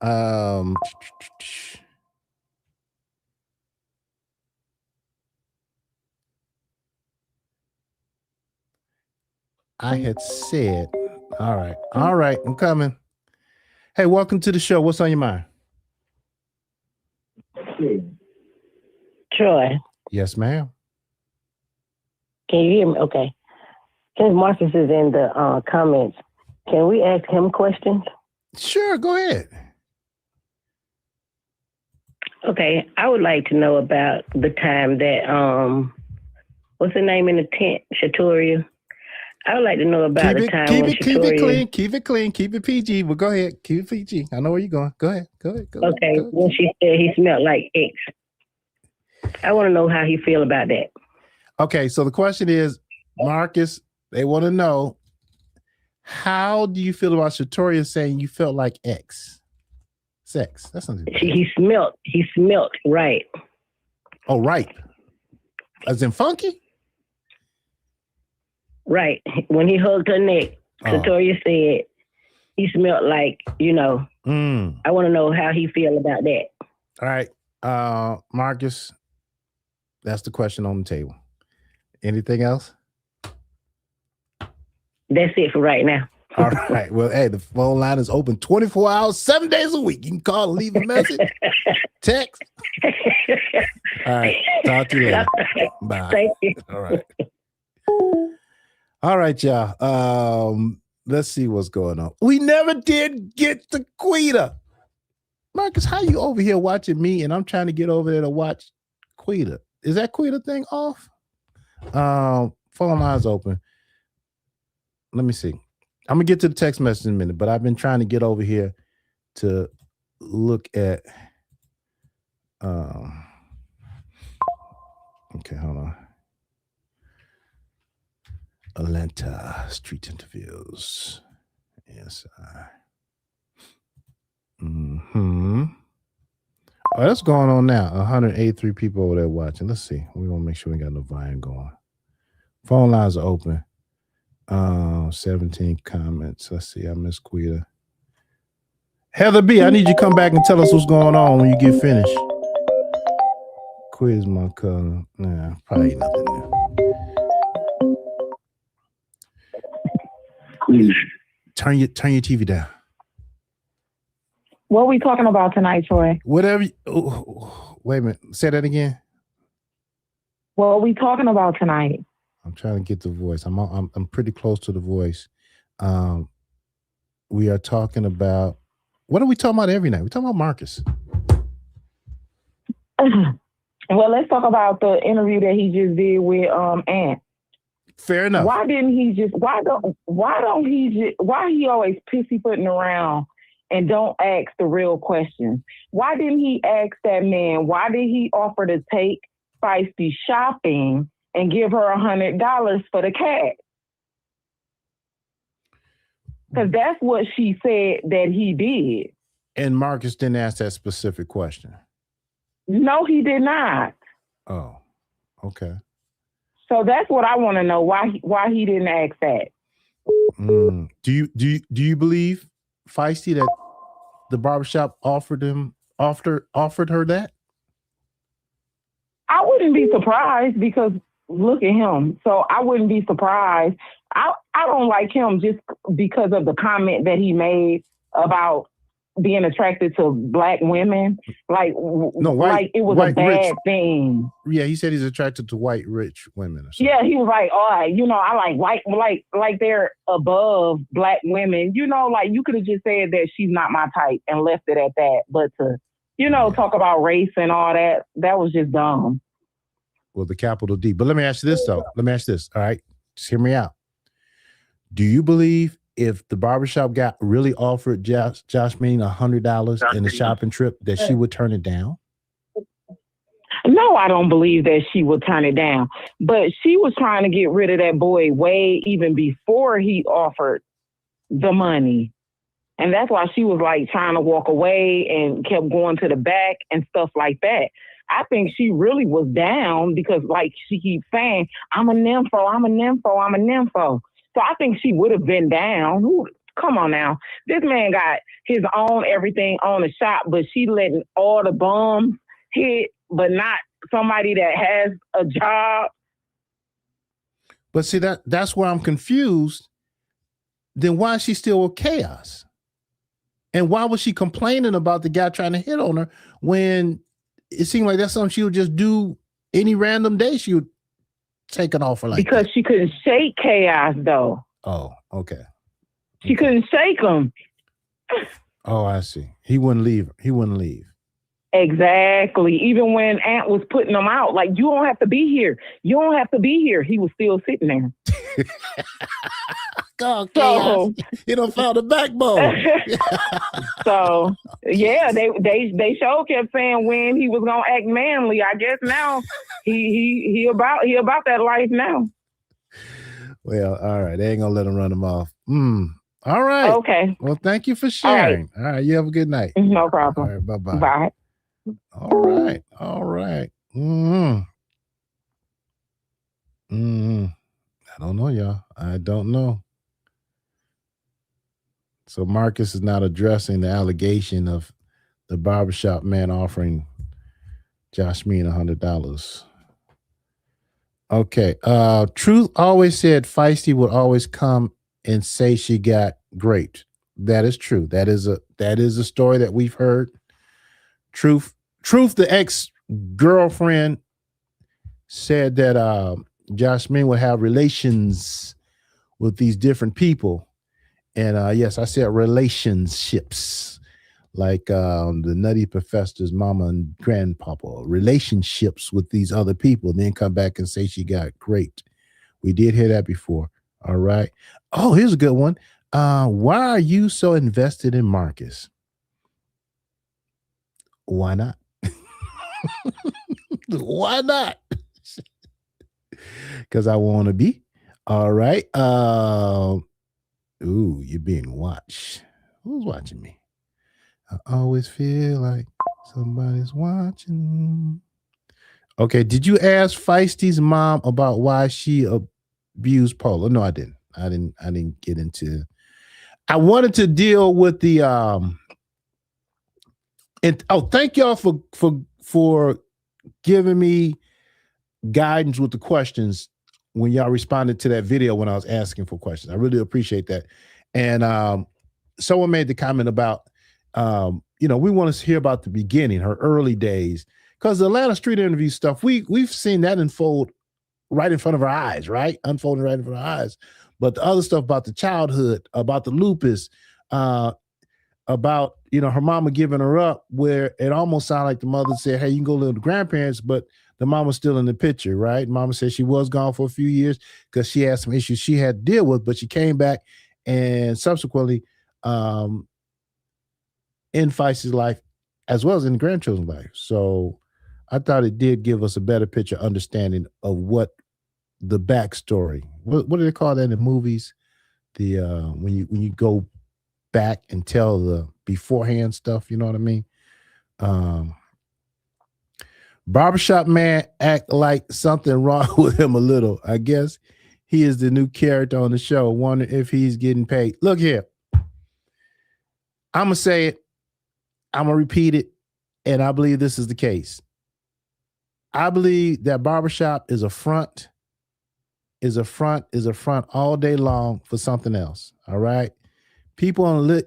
I had said, all right, I'm coming. Hey, welcome to the show. What's on your mind? Troy. Yes, ma'am. Can you hear me? Okay. Since Marcus is in the comments, can we ask him questions? Sure, go ahead. Okay, I would like to know about the time that what's the name in the tent, Shatoria? I would like to know about the time when Shatoria... Keep it clean, keep it PG. Well, go ahead, keep it PG. I know where you're going. Go ahead. Okay, when she said he smelled like X. I want to know how he feel about that. Okay, so the question is, Marcus, they want to know, how do you feel about Shatoria saying you felt like sex? That's something. He smelt right. Oh, right. As in funky? Right. When he hugged her neck, Shatoria said he smelled like, I want to know how he feel about that. All right. Marcus, that's the question on the table. Anything else? That's it for right now. All right. Well, hey, the phone line is open 24 hours, 7 days a week. You can call and leave a message, text. All right. Talk to you later. Bye. Thank you. All right, y'all. Let's see what's going on. We never did get to Quita. Marcus, how you over here watching me and I'm trying to get over there to watch Quita? Is that Quita thing off? Phone line's open. Let me see. I'm gonna get to the text message in a minute, but I've been trying to get over here to look at okay, hold on. Atlanta street interviews. Yes. Oh, that's going on now. 183 people over there watching. Let's see. We want to make sure we got no volume going. Phone lines are open. 17 comments. Let's see. I miss Quita. Heather B, I need you to come back and tell us what's going on when you get finished. Quita's my cousin. Nah, probably nothing there. Please turn your TV down. What are we talking about tonight, Troy? Whatever. Wait a minute. Say that again. What are we talking about tonight? I'm trying to get the voice. I'm pretty close to the voice. We are talking about, what are we talking about every night? We're talking about Marcus. Well, let's talk about the interview that he just did with Ant. Fair enough. Why he always pussyfooting around and don't ask the real questions? Why didn't he ask that man? Why did he offer to take Feisty shopping and give her $100 for the cat? Because that's what she said that he did. And Marcus didn't ask that specific question. No, he did not. Oh, okay. So that's what I want to know. Why he didn't ask that? Do you believe, Feisty, that the barbershop offered her that? I wouldn't be surprised because look at him. So I wouldn't be surprised. I don't like him just because of the comment that he made about being attracted to black women. Like, like it was a bad thing. Yeah, he said he's attracted to white rich women. Or something. Yeah, he was like, oh, I like white, like they're above black women. Like you could have just said that she's not my type and left it at that. But to, talk about race and all that was just dumb. Well, the capital D. But let me ask you this, though. All right, just hear me out. Do you believe if the barbershop guy really offered Jasmine $100 in a shopping trip, that she would turn it down? No, I don't believe that she would turn it down. But she was trying to get rid of that boy way even before he offered the money. And that's why she was like trying to walk away and kept going to the back and stuff like that. I think she really was down because like she keeps saying, I'm a nympho. So I think she would have been down. Come on now. This man got his own everything on the shop, but she letting all the bums hit, but not somebody that has a job. But see, that's where I'm confused. Then why is she still with Chaos? And why was she complaining about the guy trying to hit on her when it seemed like that's something she would just do any random day? She would take an offer like because that. She couldn't shake Chaos though. Oh, okay. She couldn't shake him. Oh, I see. He wouldn't leave. Exactly. Even when Ant was putting him out, like, you don't have to be here. He was still sitting there. So he don't found a backbone. So yeah, they sure kept saying when he was gonna act manly. I guess now he about that life now. Well, all right. They ain't gonna let him run him off. All right. Okay. Well, thank you for sharing. All right. You have a good night. No problem. All right. Bye-bye. Bye. All right. I don't know, y'all. I don't know. So Marcus is not addressing the allegation of the barbershop man offering Jasmine $100. Okay. Truth always said Feisty would always come and say she got raped. That is true. That is a story that we've heard. Truth, the ex-girlfriend, said that Jasmine would have relations with these different people. And yes, I said relationships, like the Nutty Professor's mama and grandpapa, relationships with these other people, and then come back and say she got raped. We did hear that before. All right. Oh, here's a good one. Why are you so invested in Marcus? Why not? Why not? Because I want to be. All right. Ooh, you're being watched. Who's watching me? I always feel like somebody's watching. Okay, did you ask Feisty's mom about why she abused Paula? No, I didn't. I didn't get into. I wanted to deal with the and thank y'all for giving me guidance with the questions when y'all responded to that video when I was asking for questions. I really appreciate that. And someone made the comment about You know, we want to hear about the beginning, her early days, because the Atlanta street interview stuff, we've seen that unfold right in front of our eyes, right? Unfolding right in front of our eyes. But the other stuff about the childhood, about the lupus, about, you know, her mama giving her up, where it almost sounded like the mother said, hey, you can go live with the grandparents, but the mama's still in the picture, right? Mama said she was gone for a few years because she had some issues she had to deal with, but she came back and subsequently in Feisty's life as well as in the grandchildren's life. So I thought it did give us a better picture understanding of what the backstory. What do they call that in the movies? The when you go back and tell the beforehand stuff, you know what I mean? Barbershop man act like something wrong with him a little. I guess he is the new character on the show. Wonder if he's getting paid. Look here. I'm gonna say it. I'm gonna repeat it, and I believe this is the case. I believe that Barbershop is a front all day long for something else. All right. People on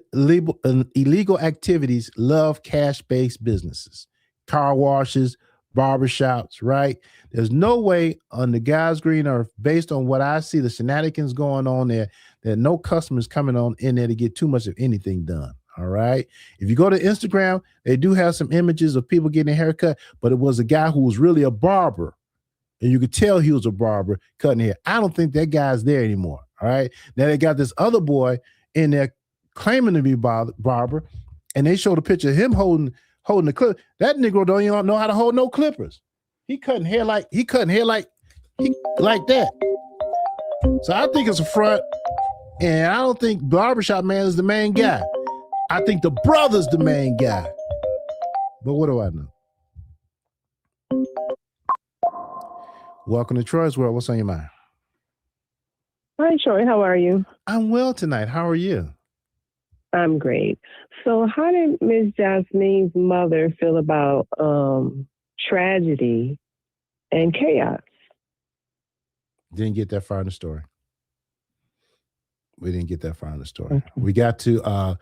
illegal activities love cash-based businesses, car washes, barbershops, right? There's no way on the God's green earth, based on what I see, the shenanigans going on there, that no customers coming on in there to get too much of anything done. All right. If you go to Instagram, they do have some images of people getting a haircut, but it was a guy who was really a barber. And you could tell he was a barber cutting hair. I don't think that guy's there anymore. All right. Now they got this other boy in there claiming to be barber, and they showed a picture of him holding the clip. That Negro don't even know how to hold no clippers. He cutting hair like that. So I think it's a front, and I don't think Barbershop Man is the main guy. I think the brother's the main guy. But what do I know? Welcome to Troy's World. What's on your mind? Hi, Troy. How are you? I'm well tonight. How are you? I'm great. So how did Miss Jasmine's mother feel about tragedy and chaos? Didn't get that far in the story. We didn't get that far in the story. Okay. We got to,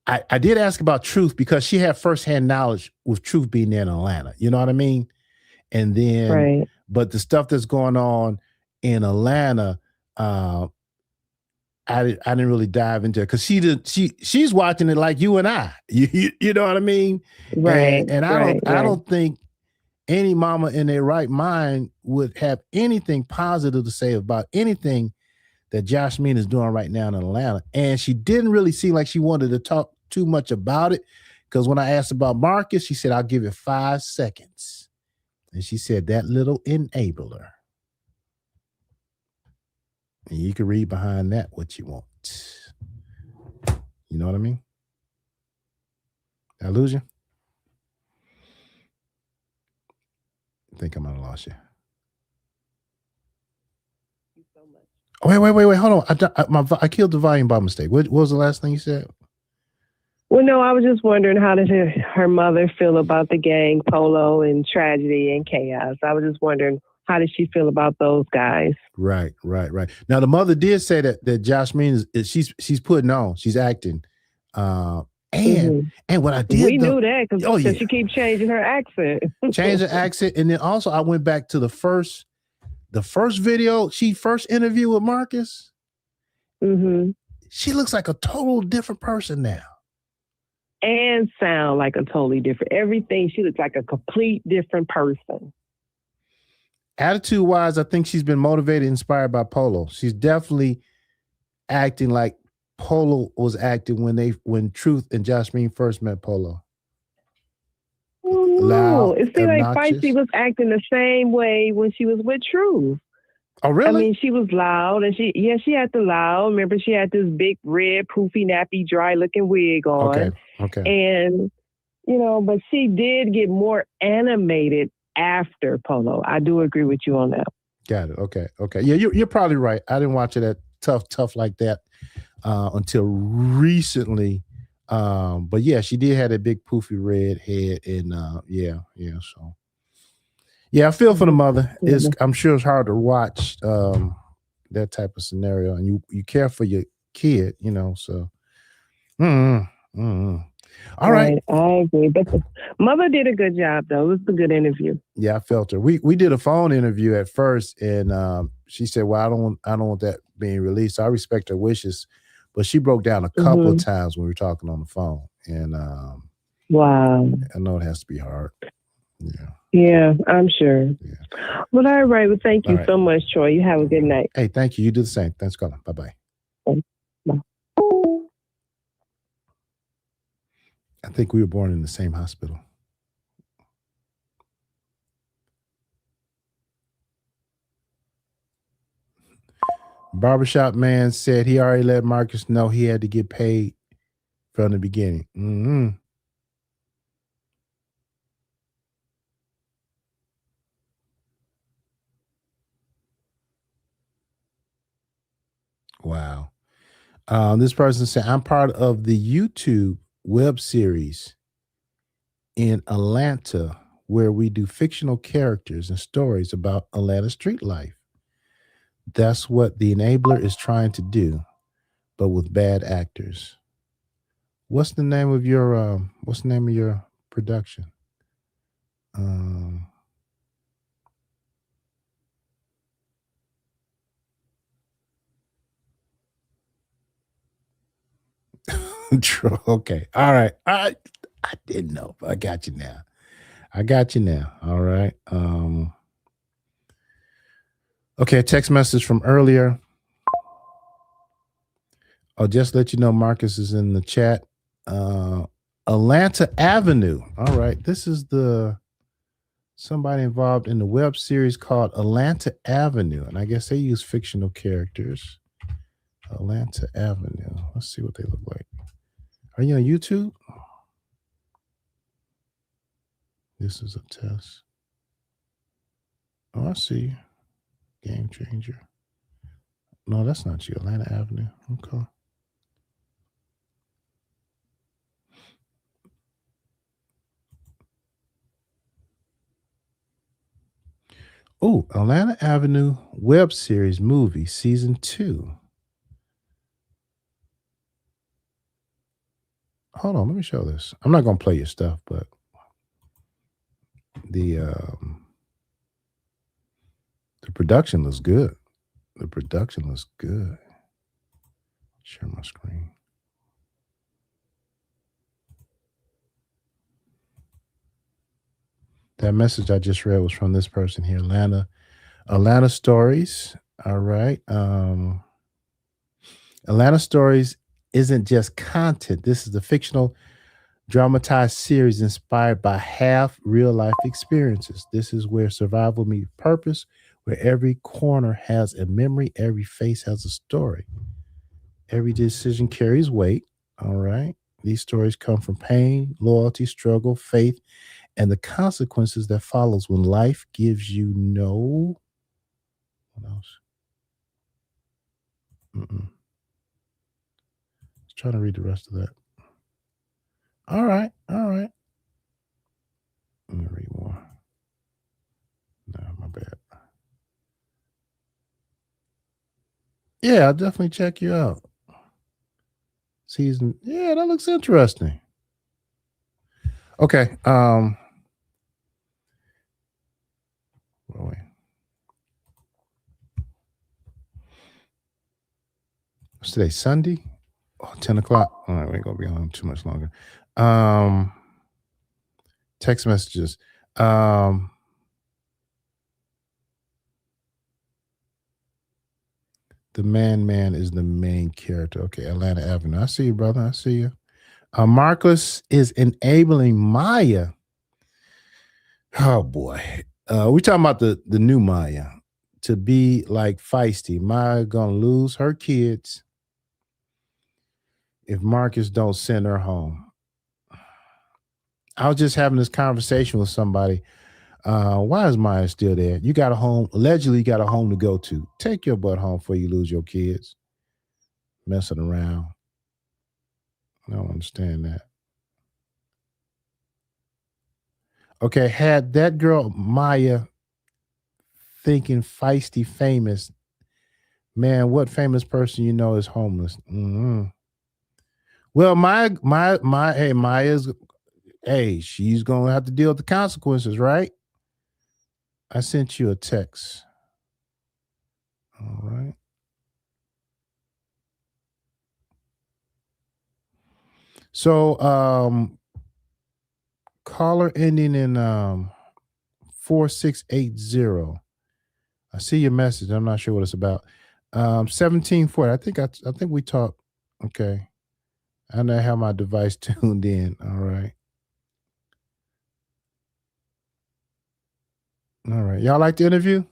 I did ask about Truth because she had firsthand knowledge with Truth being there in Atlanta. You know what I mean? And then, right. But the stuff that's going on in Atlanta, I didn't really dive into it because she's watching it like you and I. You know what I mean? Right. And I don't think any mama in their right mind would have anything positive to say about anything that Jasmine is doing right now in Atlanta. And she didn't really seem like she wanted to talk too much about it, because when I asked about Marcus, she said, I'll give it 5 seconds. And she said, that little enabler. And you can read behind that what you want. You know what I mean? Did I lose you? I think I might have lost you. Oh, wait. Hold on. I killed the volume by mistake. What was the last thing you said? Well, no, I was just wondering, how did her mother feel about the gang, Polo, and tragedy and chaos? I was just wondering, how did she feel about those guys? Right. Now, the mother did say that Jasmine she's putting on, she's acting, and what I did, we knew that because she keeps changing her accent. Change her accent, and then also I went back to the first video, she first interviewed with Marcus. Mm-hmm. She looks like a total different person now. And sound like a totally different everything. She looks like a complete different person. Attitude-wise, I think she's been motivated, inspired by Polo. She's definitely acting like Polo was acting when Truth and Jasmine first met Polo. Oh, no. It seemed like Feisty was acting the same way when she was with Truth. Oh, really? I mean, she was loud, and she had the loud. Remember, she had this big red, poofy, nappy, dry-looking wig on. Okay. And, but she did get more animated after Polo. I do agree with you on that. Got it. Okay. Yeah, you're probably right. I didn't watch it at tough like that until recently. But yeah, she did have a big poofy red head, and so yeah, I feel for the mother. I'm sure it's hard to watch that type of scenario, and you care for your kid, so. All right. I agree. But the mother did a good job, though. It was a good interview. Yeah, I felt her. We did a phone interview at first, and she said, "Well, I don't want that being released." So I respect her wishes, but she broke down a couple of times when we were talking on the phone, and wow, I know it has to be hard. Yeah, I'm sure. Yeah. Well, all right. Well, thank you so much, Troy. You have a good night. Hey, thank you. You do the same. Thanks for calling. Bye-bye. Bye. I think we were born in the same hospital. Barbershop man said he already let Marcus know he had to get paid from the beginning. Mm-hmm. Wow. This person said, I'm part of the YouTube web series in Atlanta where we do fictional characters and stories about Atlanta street life. That's what the enabler is trying to do, but with bad actors. What's the name of your production? Okay. All right. I didn't know, but I got you now. All right. Okay, text message from earlier. I'll just let you know Marcus is in the chat. Atlanta Avenue. All right. This is somebody involved in the web series called Atlanta Avenue. And I guess they use fictional characters. Atlanta Avenue. Let's see what they look like. Are you on YouTube? This is a test. Oh, I see. Game changer. No, that's not you. Atlanta Avenue. Okay. Oh, Atlanta Avenue web series movie season 2. Hold on, let me show this. I'm not gonna play your stuff, but the production looks good. Share my screen. That message I just read was from this person here, Atlanta Stories. All right. Atlanta Stories isn't just content. This is a fictional dramatized series inspired by half real life experiences. This is where survival meets purpose, where every corner has a memory, every face has a story. Every decision carries weight. All right. These stories come from pain, loyalty, struggle, faith, and the consequences that follows when life gives you no. What else? Let's try to read the rest of that. All right. Let me read more. No, my bad. Yeah, I'll definitely check you out. Season. Yeah, that looks interesting. Okay. Wait. What's today? Sunday? Oh, 10 o'clock. All right, we ain't gonna be on too much longer. Text messages. The man is the main character. Okay, Atlanta Avenue. I see you, brother. I see you. Marcus is enabling Maya. Oh boy. We talking about the new Maya to be like Feisty. Maya gonna lose her kids if Marcus don't send her home. I was just having this conversation with somebody. Why is Maya still there? You got a home. Allegedly, you got a home to go to. Take your butt home before you lose your kids. Messing around. I don't understand that. Okay, had that girl Maya thinking Feisty famous, man, what famous person you know is homeless? Mm-hmm. Well, hey, Maya's, hey, she's gonna have to deal with the consequences, right? I sent you a text. All right. So, caller ending in 4680. I see your message. I'm not sure what it's about. 1740. I think we talked. Okay. I know how my device tuned in. All right. All right. Y'all like the interview?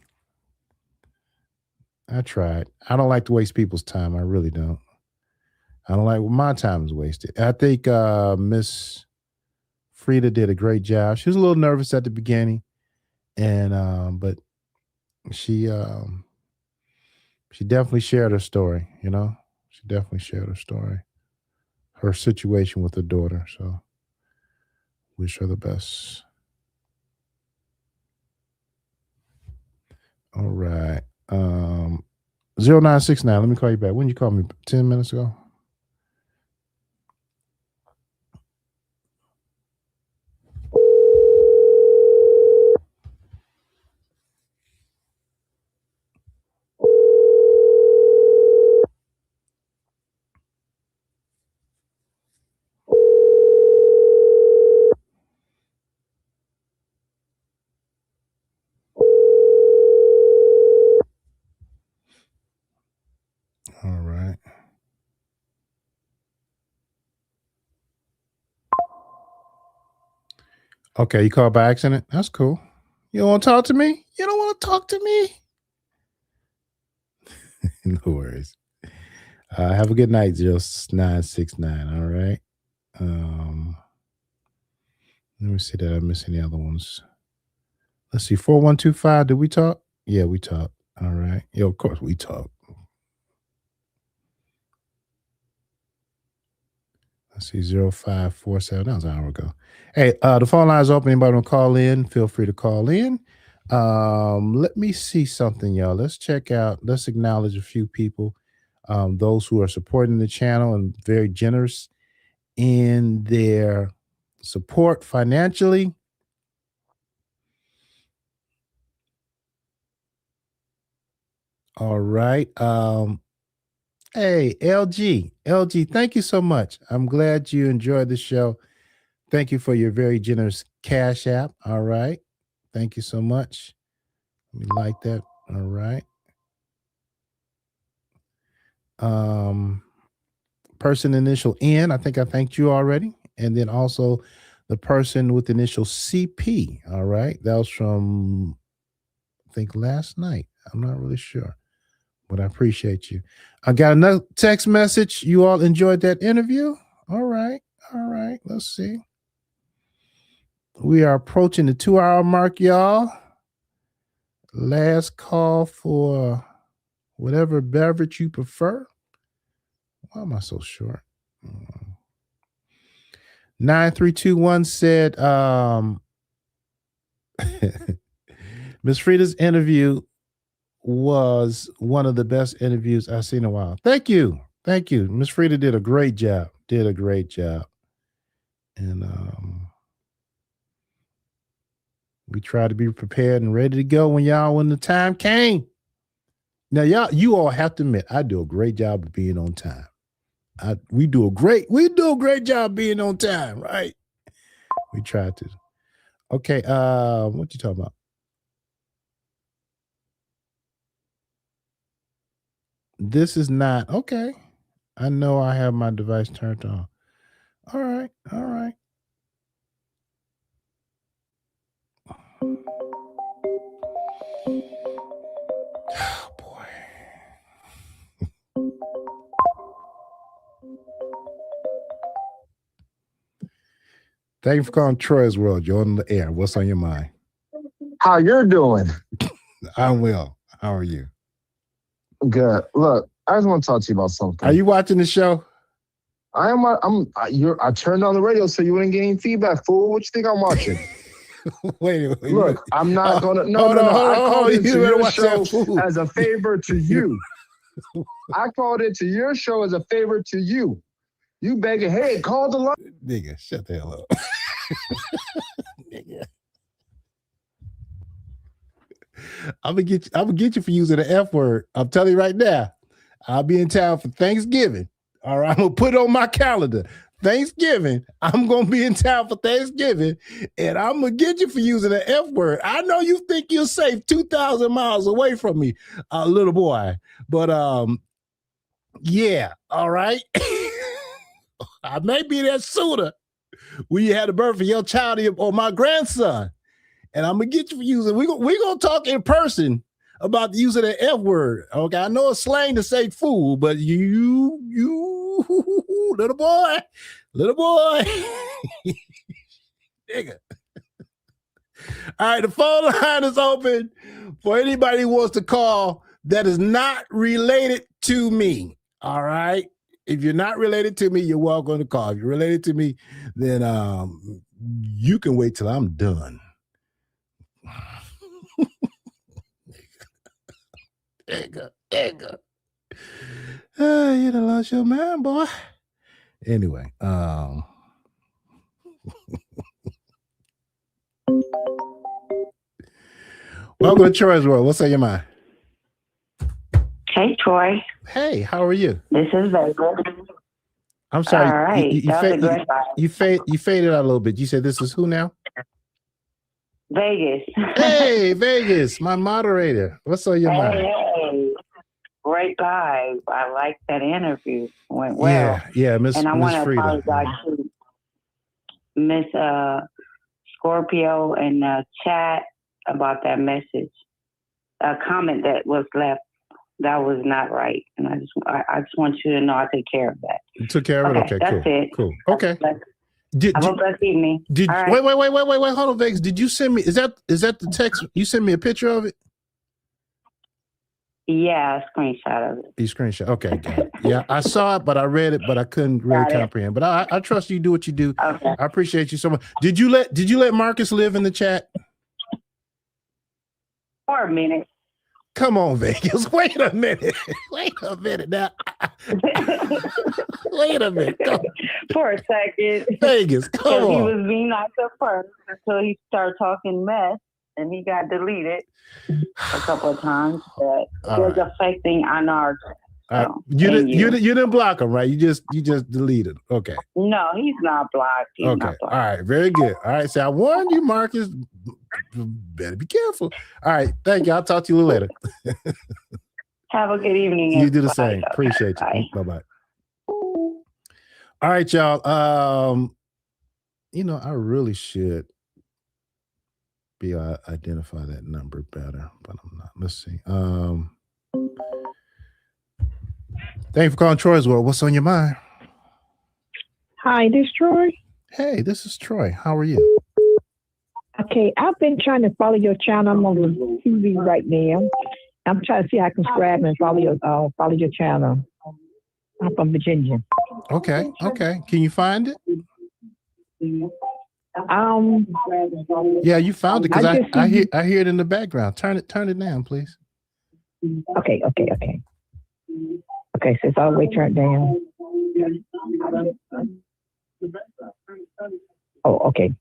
I tried. I don't like to waste people's time. I really don't. I don't like when my time is wasted. I think Miss Frida did a great job. She was a little nervous at the beginning, and but she definitely shared her story. You know, she definitely shared her story, her situation with her daughter. So, wish her the best. All right. 0969. Let me call you back. When did you call me? 10 minutes ago? All right. Okay, you called by accident? That's cool. You don't want to talk to me? You don't want to talk to me? No worries. Have a good night, 0969. All right. Let me see that I miss any other ones. Let's see. 4125. Did we talk? Yeah, we talked. All right. Yeah, of course we talked. Let's see. 0547. That was an hour ago. Hey, the phone line is open. Anybody want to call in? Feel free to call in. Let me see something, y'all. Let's check out. Let's acknowledge a few people. Those who are supporting the channel and very generous in their support financially. All right. Hey, LG, thank you so much. I'm glad you enjoyed the show. Thank you for your very generous Cash App. All right. Thank you so much. Let me like that. All right. Person initial N, I think I thanked you already. And then also the person with initial CP. All right. That was from, I think, last night. I'm not really sure, but I appreciate you. I got another text message. You all enjoyed that interview? All right. All right. Let's see. We are approaching the 2-hour mark, y'all. Last call for whatever beverage you prefer. Why am I so short? 9321 said, Miss Frida's interview was one of the best interviews I've seen in a while. Thank you. Thank you. Miss Frida did a great job. And we try to be prepared and ready to go when the time came. Now, you all have to admit, I do a great job of being on time. We do a great job being on time, right? We try to. Okay, what you talking about? This is not okay. I know I have my device turned on. All right. Oh boy. Thank you for calling Troy's World. You're on the air. What's on your mind? How you're doing? I'm well. How are you? Good. Look, I just want to talk to you about something. Are you watching the show? I am. I turned on the radio so you wouldn't get any feedback, fool. What you think I'm watching? Wait. Look, I'm not gonna. No. I called into your show as a favor to you. I called into your show as a favor to you. You begging, hey, call the line. Nigga, shut the hell up. Nigga. I'm gonna get you for using the F word. I'm telling you right now. I'll be in town for Thanksgiving. All right, I'm gonna put it on my calendar. Thanksgiving, I'm gonna be in town for Thanksgiving, and I'm gonna get you for using the F word. I know you think you're safe 2,000 miles away from me, little boy, but yeah, all right. I may be there sooner when you had the birth of your child or my grandson, and I'm gonna get you for using. We're gonna talk in person about the use of the F word. Okay, I know it's slang to say fool, but you little boy, nigga. All right, the phone line is open for anybody who wants to call that is not related to me. All right, if you're not related to me, you're welcome to call. If you're related to me, then you can wait till I'm done. Nigga. You done lost your man, boy. Anyway, welcome to Troy's World. What's on your mind? Hey, Troy. Hey, how are you? This is Vegas. I'm sorry. All right. You faded out a little bit. You said this is who now? Vegas. Hey, Vegas, my moderator. What's on your mind? Hey. Great guy. I like that interview. Went well. Yeah, Miss And I want to Frida. apologize to Miss Scorpio in the chat about that message. A comment that was left. That was not right. And I just want you to know I take care of that. You took care of it? Okay, that's cool. it. Cool. Okay. Have a blessed evening. Wait, right. hold on, Vegas. Did you send me, is that the text? You sent me a picture of it? Yeah, a screenshot of it. You screenshot. Okay, got it. Yeah, I saw it, but I read it, but I couldn't really comprehend. But I trust you do what you do. Okay. I appreciate you so much. Did you let Marcus live in the chat? For a minute. Come on, Vegas. Wait a minute. Wait a minute now. Wait a minute. For a second. Vegas, come on. He was being nice at first until he started talking mess, and he got deleted a couple of times. But it was affecting on our. You didn't block him, right? You just deleted. Okay. No, he's not blocked. He's not blocked. All right. Very good. All right. So I warned you, Marcus. Better be careful. All right. Thank you. I'll talk to you later. Have a good evening. You do the same. Appreciate you. Bye-bye. All right, y'all. I really should identify that number better, but I'm not. Let's see. Thank you for calling Troy's World. What's on your mind? Hi, this is Troy. Hey, this is Troy. How are you? Okay, I've been trying to follow your channel. I'm on the TV right now. I'm trying to see how I can subscribe and follow your channel. I'm from Virginia. Okay. Can you find it? Yeah, you found it because I hear it in the background. Turn it down, please. Okay. Okay, so it's all the way turned down. Oh, okay.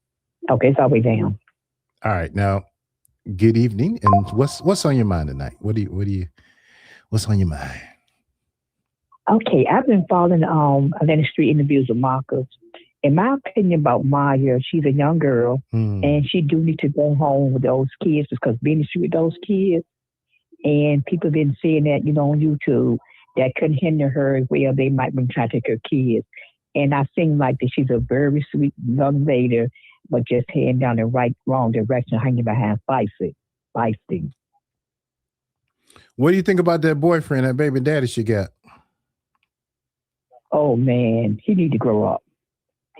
Okay, it's all the way down. All right, now, good evening. And what's on your mind tonight? What's on your mind? Okay, I've been following Atlantic Street interviews with Marcus. In my opinion about Maya, she's a young girl, and she do need to go home with those kids because being in the street with those kids, and people been saying that, on YouTube, that couldn't hinder her as well. They might be trying to take her kids. And I think like that she's a very sweet young lady, but just heading down the wrong direction, hanging behind Feisty. What do you think about that boyfriend, that baby daddy she got? Oh man, he need to grow up.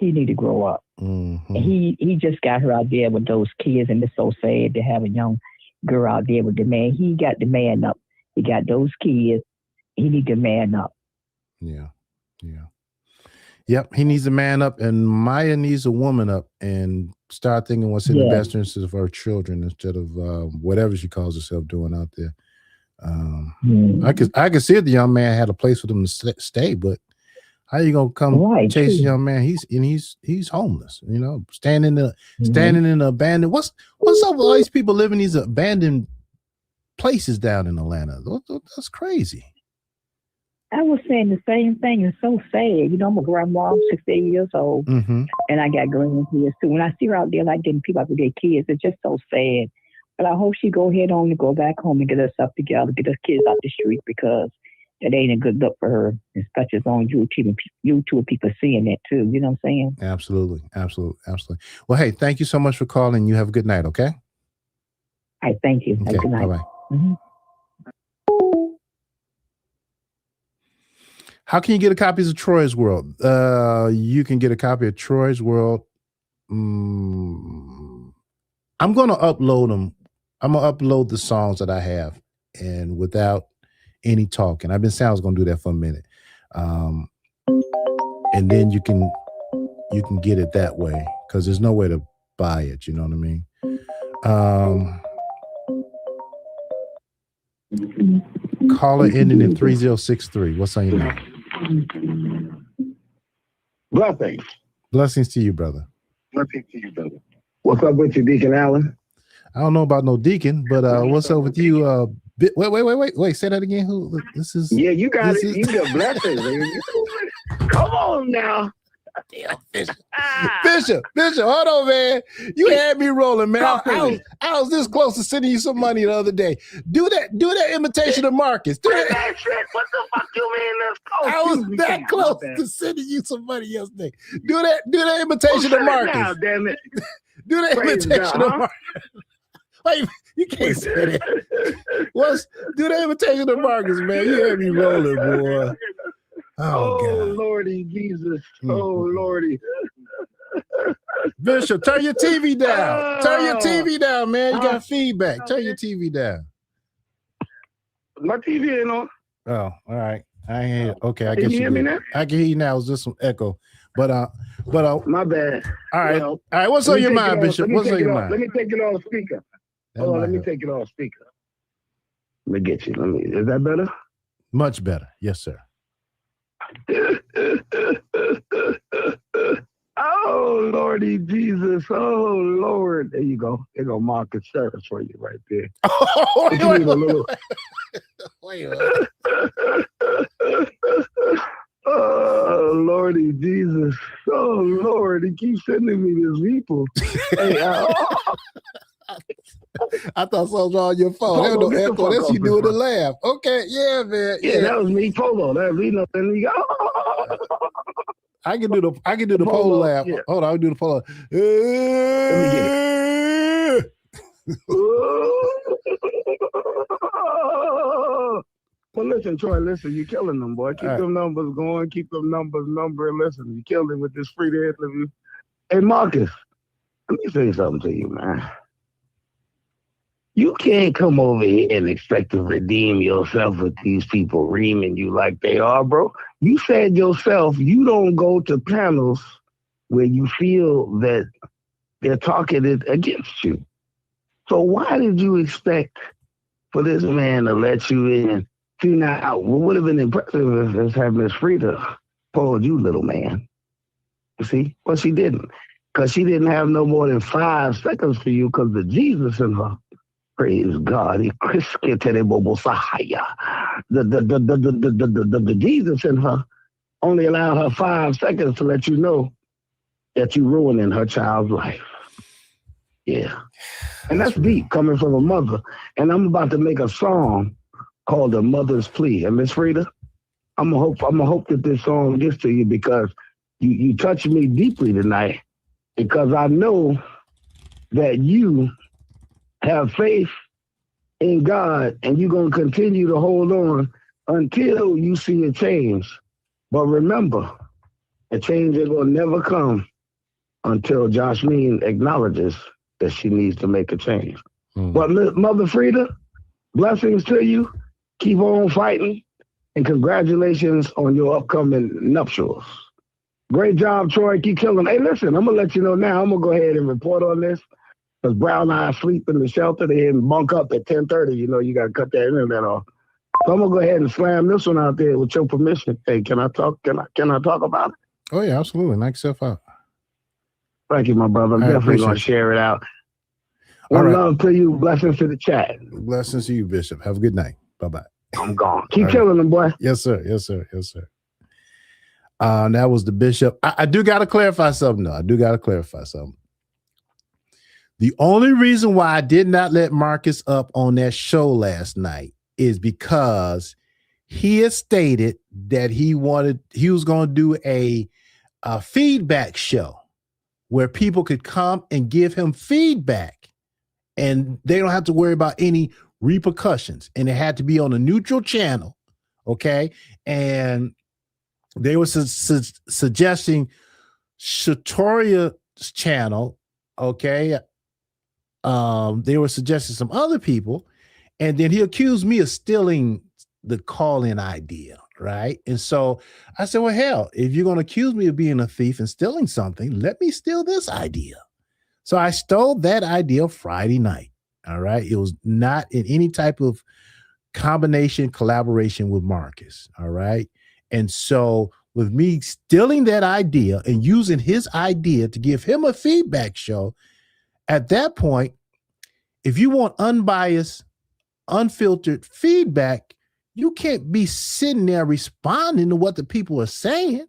Mm-hmm. And he just got her out there with those kids, and it's so sad to have a young girl out there with the man. He got the man up. He got those kids. He need to man up. Yeah. Yep, he needs a man up, and Maya needs a woman up and start thinking what's in the best interest of her children instead of whatever she calls herself doing out there. I could see if the young man had a place for them to stay, but How you gonna come chase a young man? He's homeless. You know, standing in the abandoned. What's up with all these people living in these abandoned places down in Atlanta? That's crazy. I was saying the same thing. It's so sad. You know, I'm a grandma. I'm 68 years old, and I got grandkids too. When I see her out there like getting people out with their kids, it's just so sad. But I hope she go ahead on and go back home and get herself together, get her kids out the street, because that ain't a good look for her, especially on YouTube, people seeing that too. You know what I'm saying? Absolutely. Well, hey, thank you so much for calling. You have a good night, okay? All right, thank you. Okay, good night. Bye-bye. How can you get a copy of Troy's World? You can get a copy of Troy's World. I'm going to upload them. I'm going to upload the songs that I have, and without any talking. I've been saying I was going to do that for a minute. And then you can get it that way, because there's no way to buy it. You know what I mean? Caller ending in 3063. What's on your mind? Blessings. Blessings to you, brother. Blessings to you, brother. What's up with you, Deacon Allen? I don't know about no deacon, but what's up with you? Wait. Say that again. Who this is? Yeah, you got it. You got blessings. Come on now. Bishop, hold on, man. You had me rolling, man. I was this close to sending you some money the other day. Do that imitation of Marcus. Do that shit. What the fuck you mean? That's close. I was that close to sending you some money yesterday. Do that imitation of Marcus. Now, damn it. Do that imitation of Marcus. Wait, you can't say that. Do the imitation of Marcus, man. You had me rolling, boy. Oh God. Lordy Jesus. Oh Lordy. Bishop, turn your TV down. Turn your TV down, man. You got feedback. Turn your TV down. My TV ain't on. Oh, all right. I ain't hear. Okay, I Can guess you hear me now? I can hear you now. It was just some echo. But my bad. All right. All right. What's on your mind, Bishop? What's on your mind? Let me take it off speaker. Hold on, let me take it off speaker. Let me get you. Is that better? Much better. Yes, sir. Oh Lordy Jesus. Oh Lord. There you go. There go Marcus service for you right there. Wait. Oh Lordy Jesus. Oh Lord. He keeps sending me these people. Hey, I thought something was on your phone. There was no echo. That's you doing the laugh. Okay, yeah, man. Yeah, that was me, Polo. That was me. Nothing. I can do the polo laugh. Yeah. Hold on, I'll do the polo. Let me get it. Well, listen, Troy, you're killing them, boy. Keep them numbers going. Keep them numbers numbering. Listen, you killed it with this free interview. Hey, Marcus, let me say something to you, man. You can't come over here and expect to redeem yourself with these people reaming you like they are, bro. You said yourself you don't go to panels where you feel that they're talking it against you. So why did you expect for this man to let you in? See, now, what would have been impressive is have Miss Frida told you, little man. You see? Well, she didn't. Because she didn't have no more than 5 seconds for you because the Jesus in her. Praise God. The Jesus in her only allowed her 5 seconds to let you know that you're ruining her child's life. Yeah. And that's deep coming from a mother. And I'm about to make a song called The Mother's Plea. And Miss Frida, I'm gonna hope that this song gets to you because you touched me deeply tonight because I know that you have faith in God, and you're going to continue to hold on until you see a change. But remember, a change will never come until Jasmine acknowledges that she needs to make a change. But Mother Frida, blessings to you. Keep on fighting, and congratulations on your upcoming nuptials. Great job, Troy. Keep killing. Hey, listen, I'm going to let you know now. I'm going to go ahead and report on this. Because Brown Eye sleep in the shelter. They didn't bunk up at 10:30. You know, you got to cut that internet off. So I'm gonna go ahead and slam this one out there with your permission. Hey, can I talk? Can I talk about it? Oh yeah, absolutely. Knock yourself out. Thank you, my brother. I'm definitely gonna share it out. One love to you. Blessings to the chat. Blessings to you, Bishop. Have a good night. Bye-bye. I'm gone. Keep killing them, boy. Yes, sir. Yes, sir. Yes, sir. That was the Bishop. I do got to clarify something, though. The only reason why I did not let Marcus up on that show last night is because he had stated that he was going to do a feedback show where people could come and give him feedback and they don't have to worry about any repercussions. And it had to be on a neutral channel. Okay. And they were suggesting Shatoria's channel. Okay. They were suggesting some other people. And then he accused me of stealing the call-in idea. Right. And so I said, well, hell, if you're going to accuse me of being a thief and stealing something, let me steal this idea. So I stole that idea Friday night. All right. It was not in any type of collaboration with Marcus. All right. And so with me stealing that idea and using his idea to give him a feedback show, at that point, if you want unbiased, unfiltered feedback, you can't be sitting there responding to what the people are saying.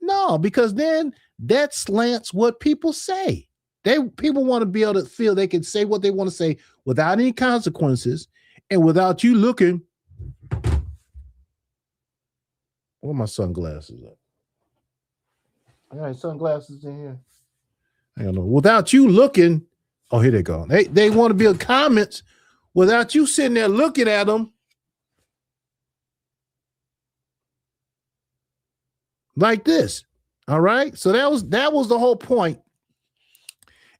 No, because then that slants what people say. People want to be able to feel they can say what they want to say without any consequences and without you looking. Where are my sunglasses at? I got sunglasses in here. I don't know. Without you looking, oh, here they go. They want to build comments without you sitting there looking at them. Like this. All right. So that was the whole point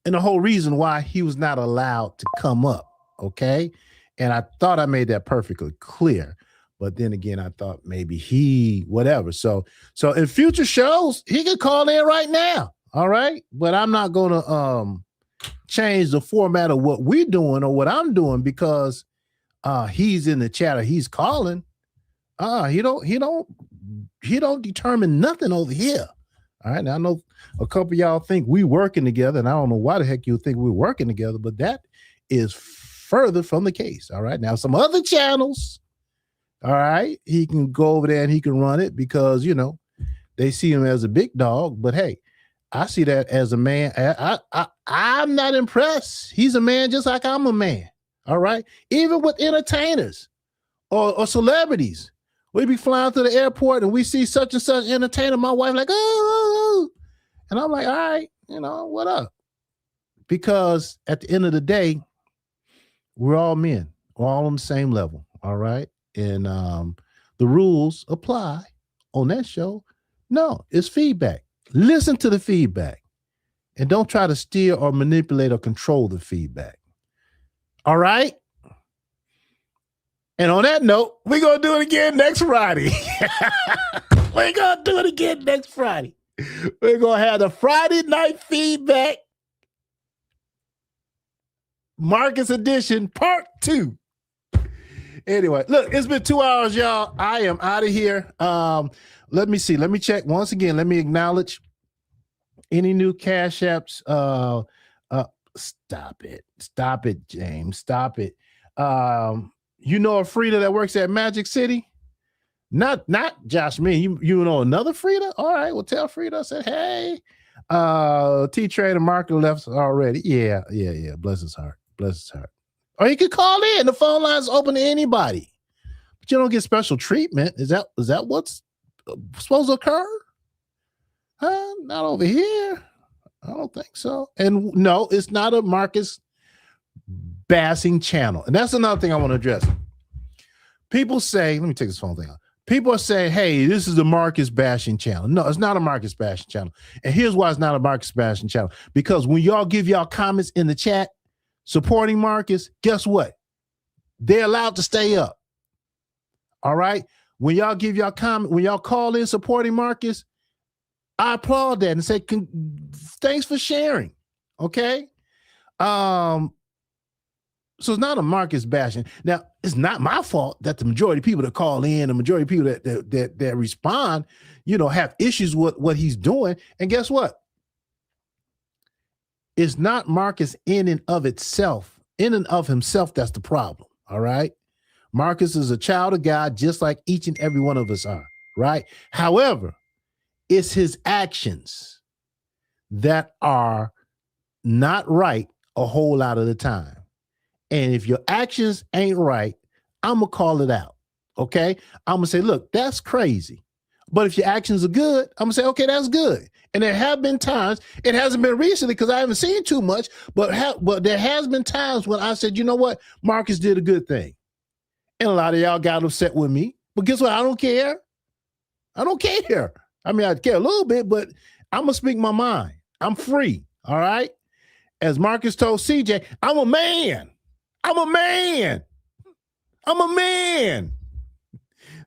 and the whole reason why he was not allowed to come up. Okay. And I thought I made that perfectly clear. But then again, I thought maybe whatever. So in future shows, he can call in right now. All right. But I'm not going to change the format of what we're doing or what I'm doing because he's in the chat or he's calling. He don't determine nothing over here. All right. Now I know a couple of y'all think we working together, and I don't know why the heck you think we're working together, but that is further from the case. All right. Now some other channels, all right, he can go over there and he can run it because they see him as a big dog. But hey, I see that as a man. I'm not impressed. He's a man just like I'm a man. All right. Even with entertainers or celebrities. We be flying to the airport and we see such and such entertainer. My wife like, oh, and I'm like, all right, what up? Because at the end of the day, we're all men. We're all on the same level. All right. And the rules apply on that show. No, it's feedback. Listen to the feedback and don't try to steer or manipulate or control the feedback. All right. And on that note, we're going to do it again next Friday. We're going to do it again next Friday. We're going to have the Friday night feedback Marcus edition part 2. Anyway, look, it's been 2 hours, y'all. I am out of here. Let me see. Let me check once again. Let me acknowledge any new Cash Apps. Stop it. Stop it, James. Stop it. You know a Frida that works at Magic City? Not Josh me. You know another Frida? All right. Well, tell Frida I said, hey. T-Train and Market left already. Yeah. Bless his heart. Or you could call in. The phone line's open to anybody. But you don't get special treatment. Is that what's supposed to occur? Not over here. I don't think so. And no, it's not a Marcus bashing channel. And that's another thing I want to address. People say, let me take this phone thing out. People are saying, hey, this is a Marcus bashing channel. No, it's not a Marcus bashing channel. And here's why it's not a Marcus bashing channel. Because when y'all give y'all comments in the chat supporting Marcus, guess what? They're allowed to stay up. All right. When y'all give y'all comment, when y'all call in supporting Marcus, I applaud that and say, thanks for sharing. Okay. So it's not a Marcus bashing. Now, it's not my fault that the majority of people that call in, the majority of people that respond, have issues with what he's doing. And guess what? It's not Marcus in and of himself that's the problem. All right. Marcus is a child of God, just like each and every one of us are. Right. However, it's his actions that are not right a whole lot of the time. And if your actions ain't right, I'm going to call it out. Okay. I'm going to say, look, that's crazy. But if your actions are good, I'm going to say, okay, that's good. And there have been times, it hasn't been recently because I haven't seen too much, but there has been times when I said, you know what? Marcus did a good thing. And a lot of y'all got upset with me. But guess what? I don't care. I don't care. I mean, I care a little bit, but I'm going to speak my mind. I'm free. All right. As Marcus told CJ, I'm a man. I'm a man. I'm a man.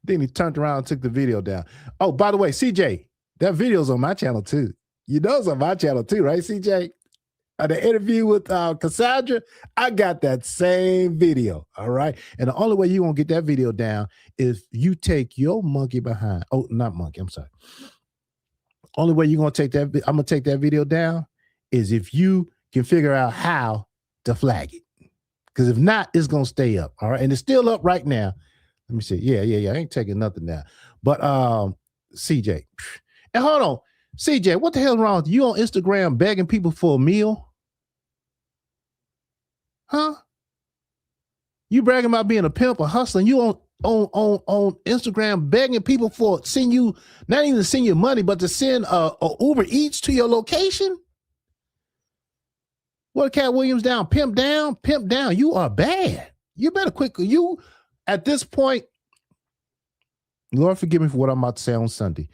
Then he turned around and took the video down. Oh, by the way, CJ, that video's on my channel too. You know it's on my channel too, right, CJ? The interview with Cassandra, I got that same video, all right? And the only way you're going to get that video down is you take your monkey behind. Oh, not monkey, I'm sorry. Only way you're going to take that, I'm going to take that video down is if you can figure out how to flag it. Because if not, it's going to stay up, all right? And it's still up right now. Let me see. Yeah. I ain't taking nothing now. But CJ. And hold on. CJ, what the hell's wrong with you? On Instagram begging people for a meal? Huh? You bragging about being a pimp or hustling. You on Instagram begging people for not even to send you money, but to send a Uber Eats to your location? What, Cat Williams down? Pimp down. Pimp down. You are bad. You better quit. You, at this point, Lord forgive me for what I'm about to say on Sunday.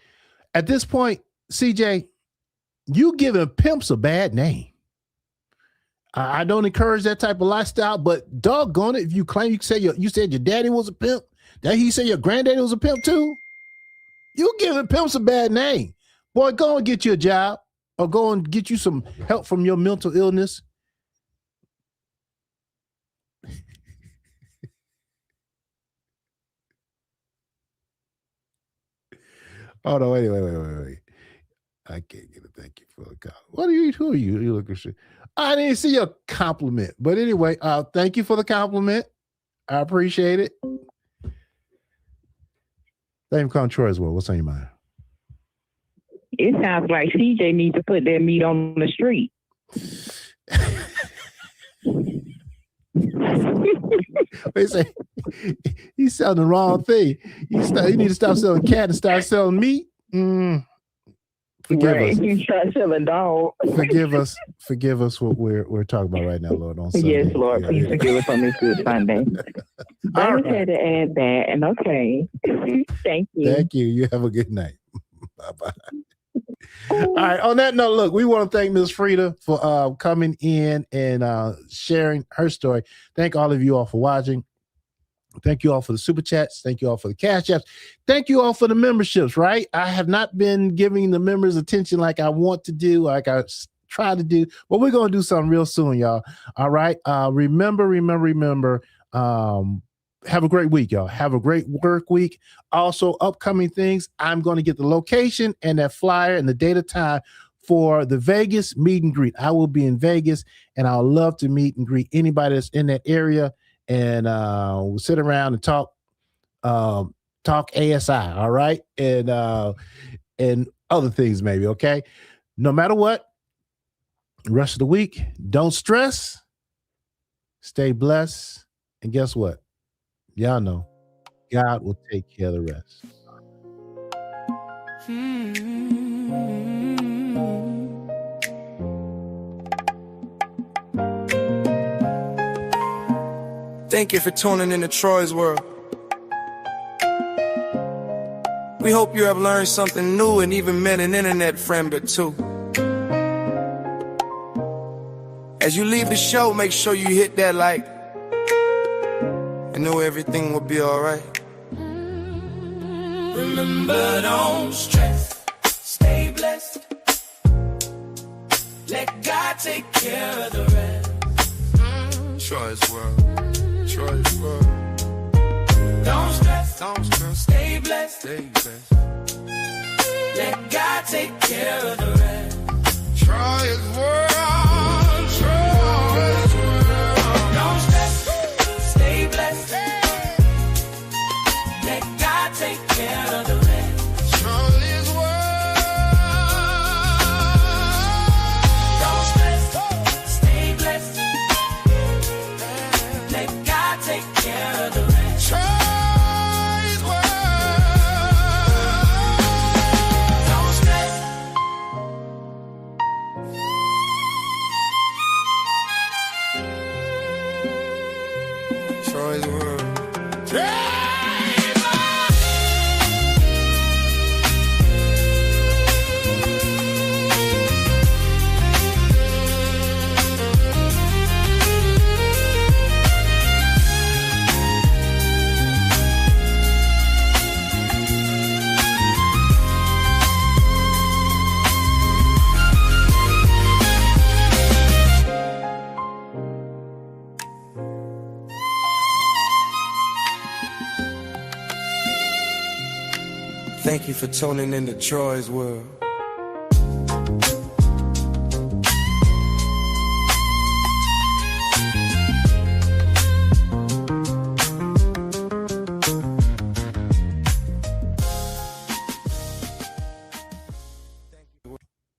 At this point, CJ, you giving pimps a bad name. I don't encourage that type of lifestyle, but doggone it, if you claim you said your daddy was a pimp, that he said your granddaddy was a pimp too, you giving pimps a bad name. Boy, go and get you a job or go and get you some help from your mental illness. Oh no! Wait! I can't get a thank you for a compliment. Who are you? You looking shit. I didn't see your compliment, but anyway, thank you for the compliment. I appreciate it. Thank you for calling Troy as well. What's on your mind? It sounds like CJ needs to put that meat on the street. They say he's selling the wrong thing. You need to stop selling cat and start selling meat. Forgive us. You start selling dog. Forgive us what we're talking about right now, Lord. On Sunday. Yes, Lord, please forgive us on this Good Sunday. I just had to add that, and okay. Thank you. Thank you. You have a good night. Bye-bye. All right. On that note, look, we want to thank Ms. Frida for coming in and sharing her story. Thank all of you all for watching. Thank you all for the super chats. Thank you all for the cash apps. Thank you all for the memberships, right? I have not been giving the members attention like I want to do, like I try to do, but we're going to do something real soon, y'all. All right. Remember, have a great week, y'all. Have a great work week. Also, upcoming things, I'm going to get the location and that flyer and the date of time for the Vegas meet and greet. I will be in Vegas, and I'll love to meet and greet anybody that's in that area, and we'll sit around and talk ASI, all right? And other things maybe, okay? No matter what, the rest of the week, don't stress, stay blessed, and guess what? Y'all know God will take care of the rest. Thank you for tuning in to Troy's World. We hope you have learned something new and even met an internet friend or two. As you leave the show, make sure you hit that like. I know everything will be alright. Remember, don't stress, stay blessed. Let God take care of the rest. Troy's world. Troy's world. Don't stress, stay blessed, stay blessed. Let God take care of the rest. Troy's world, Troy's world. Don't stress, stay blessed. Let God take care of the rest. Troy's world. Don't stress, stay blessed. Let God take care of the rest. Troy's world. Don't stress. Troy's world. Thank you for tuning into Troy's world.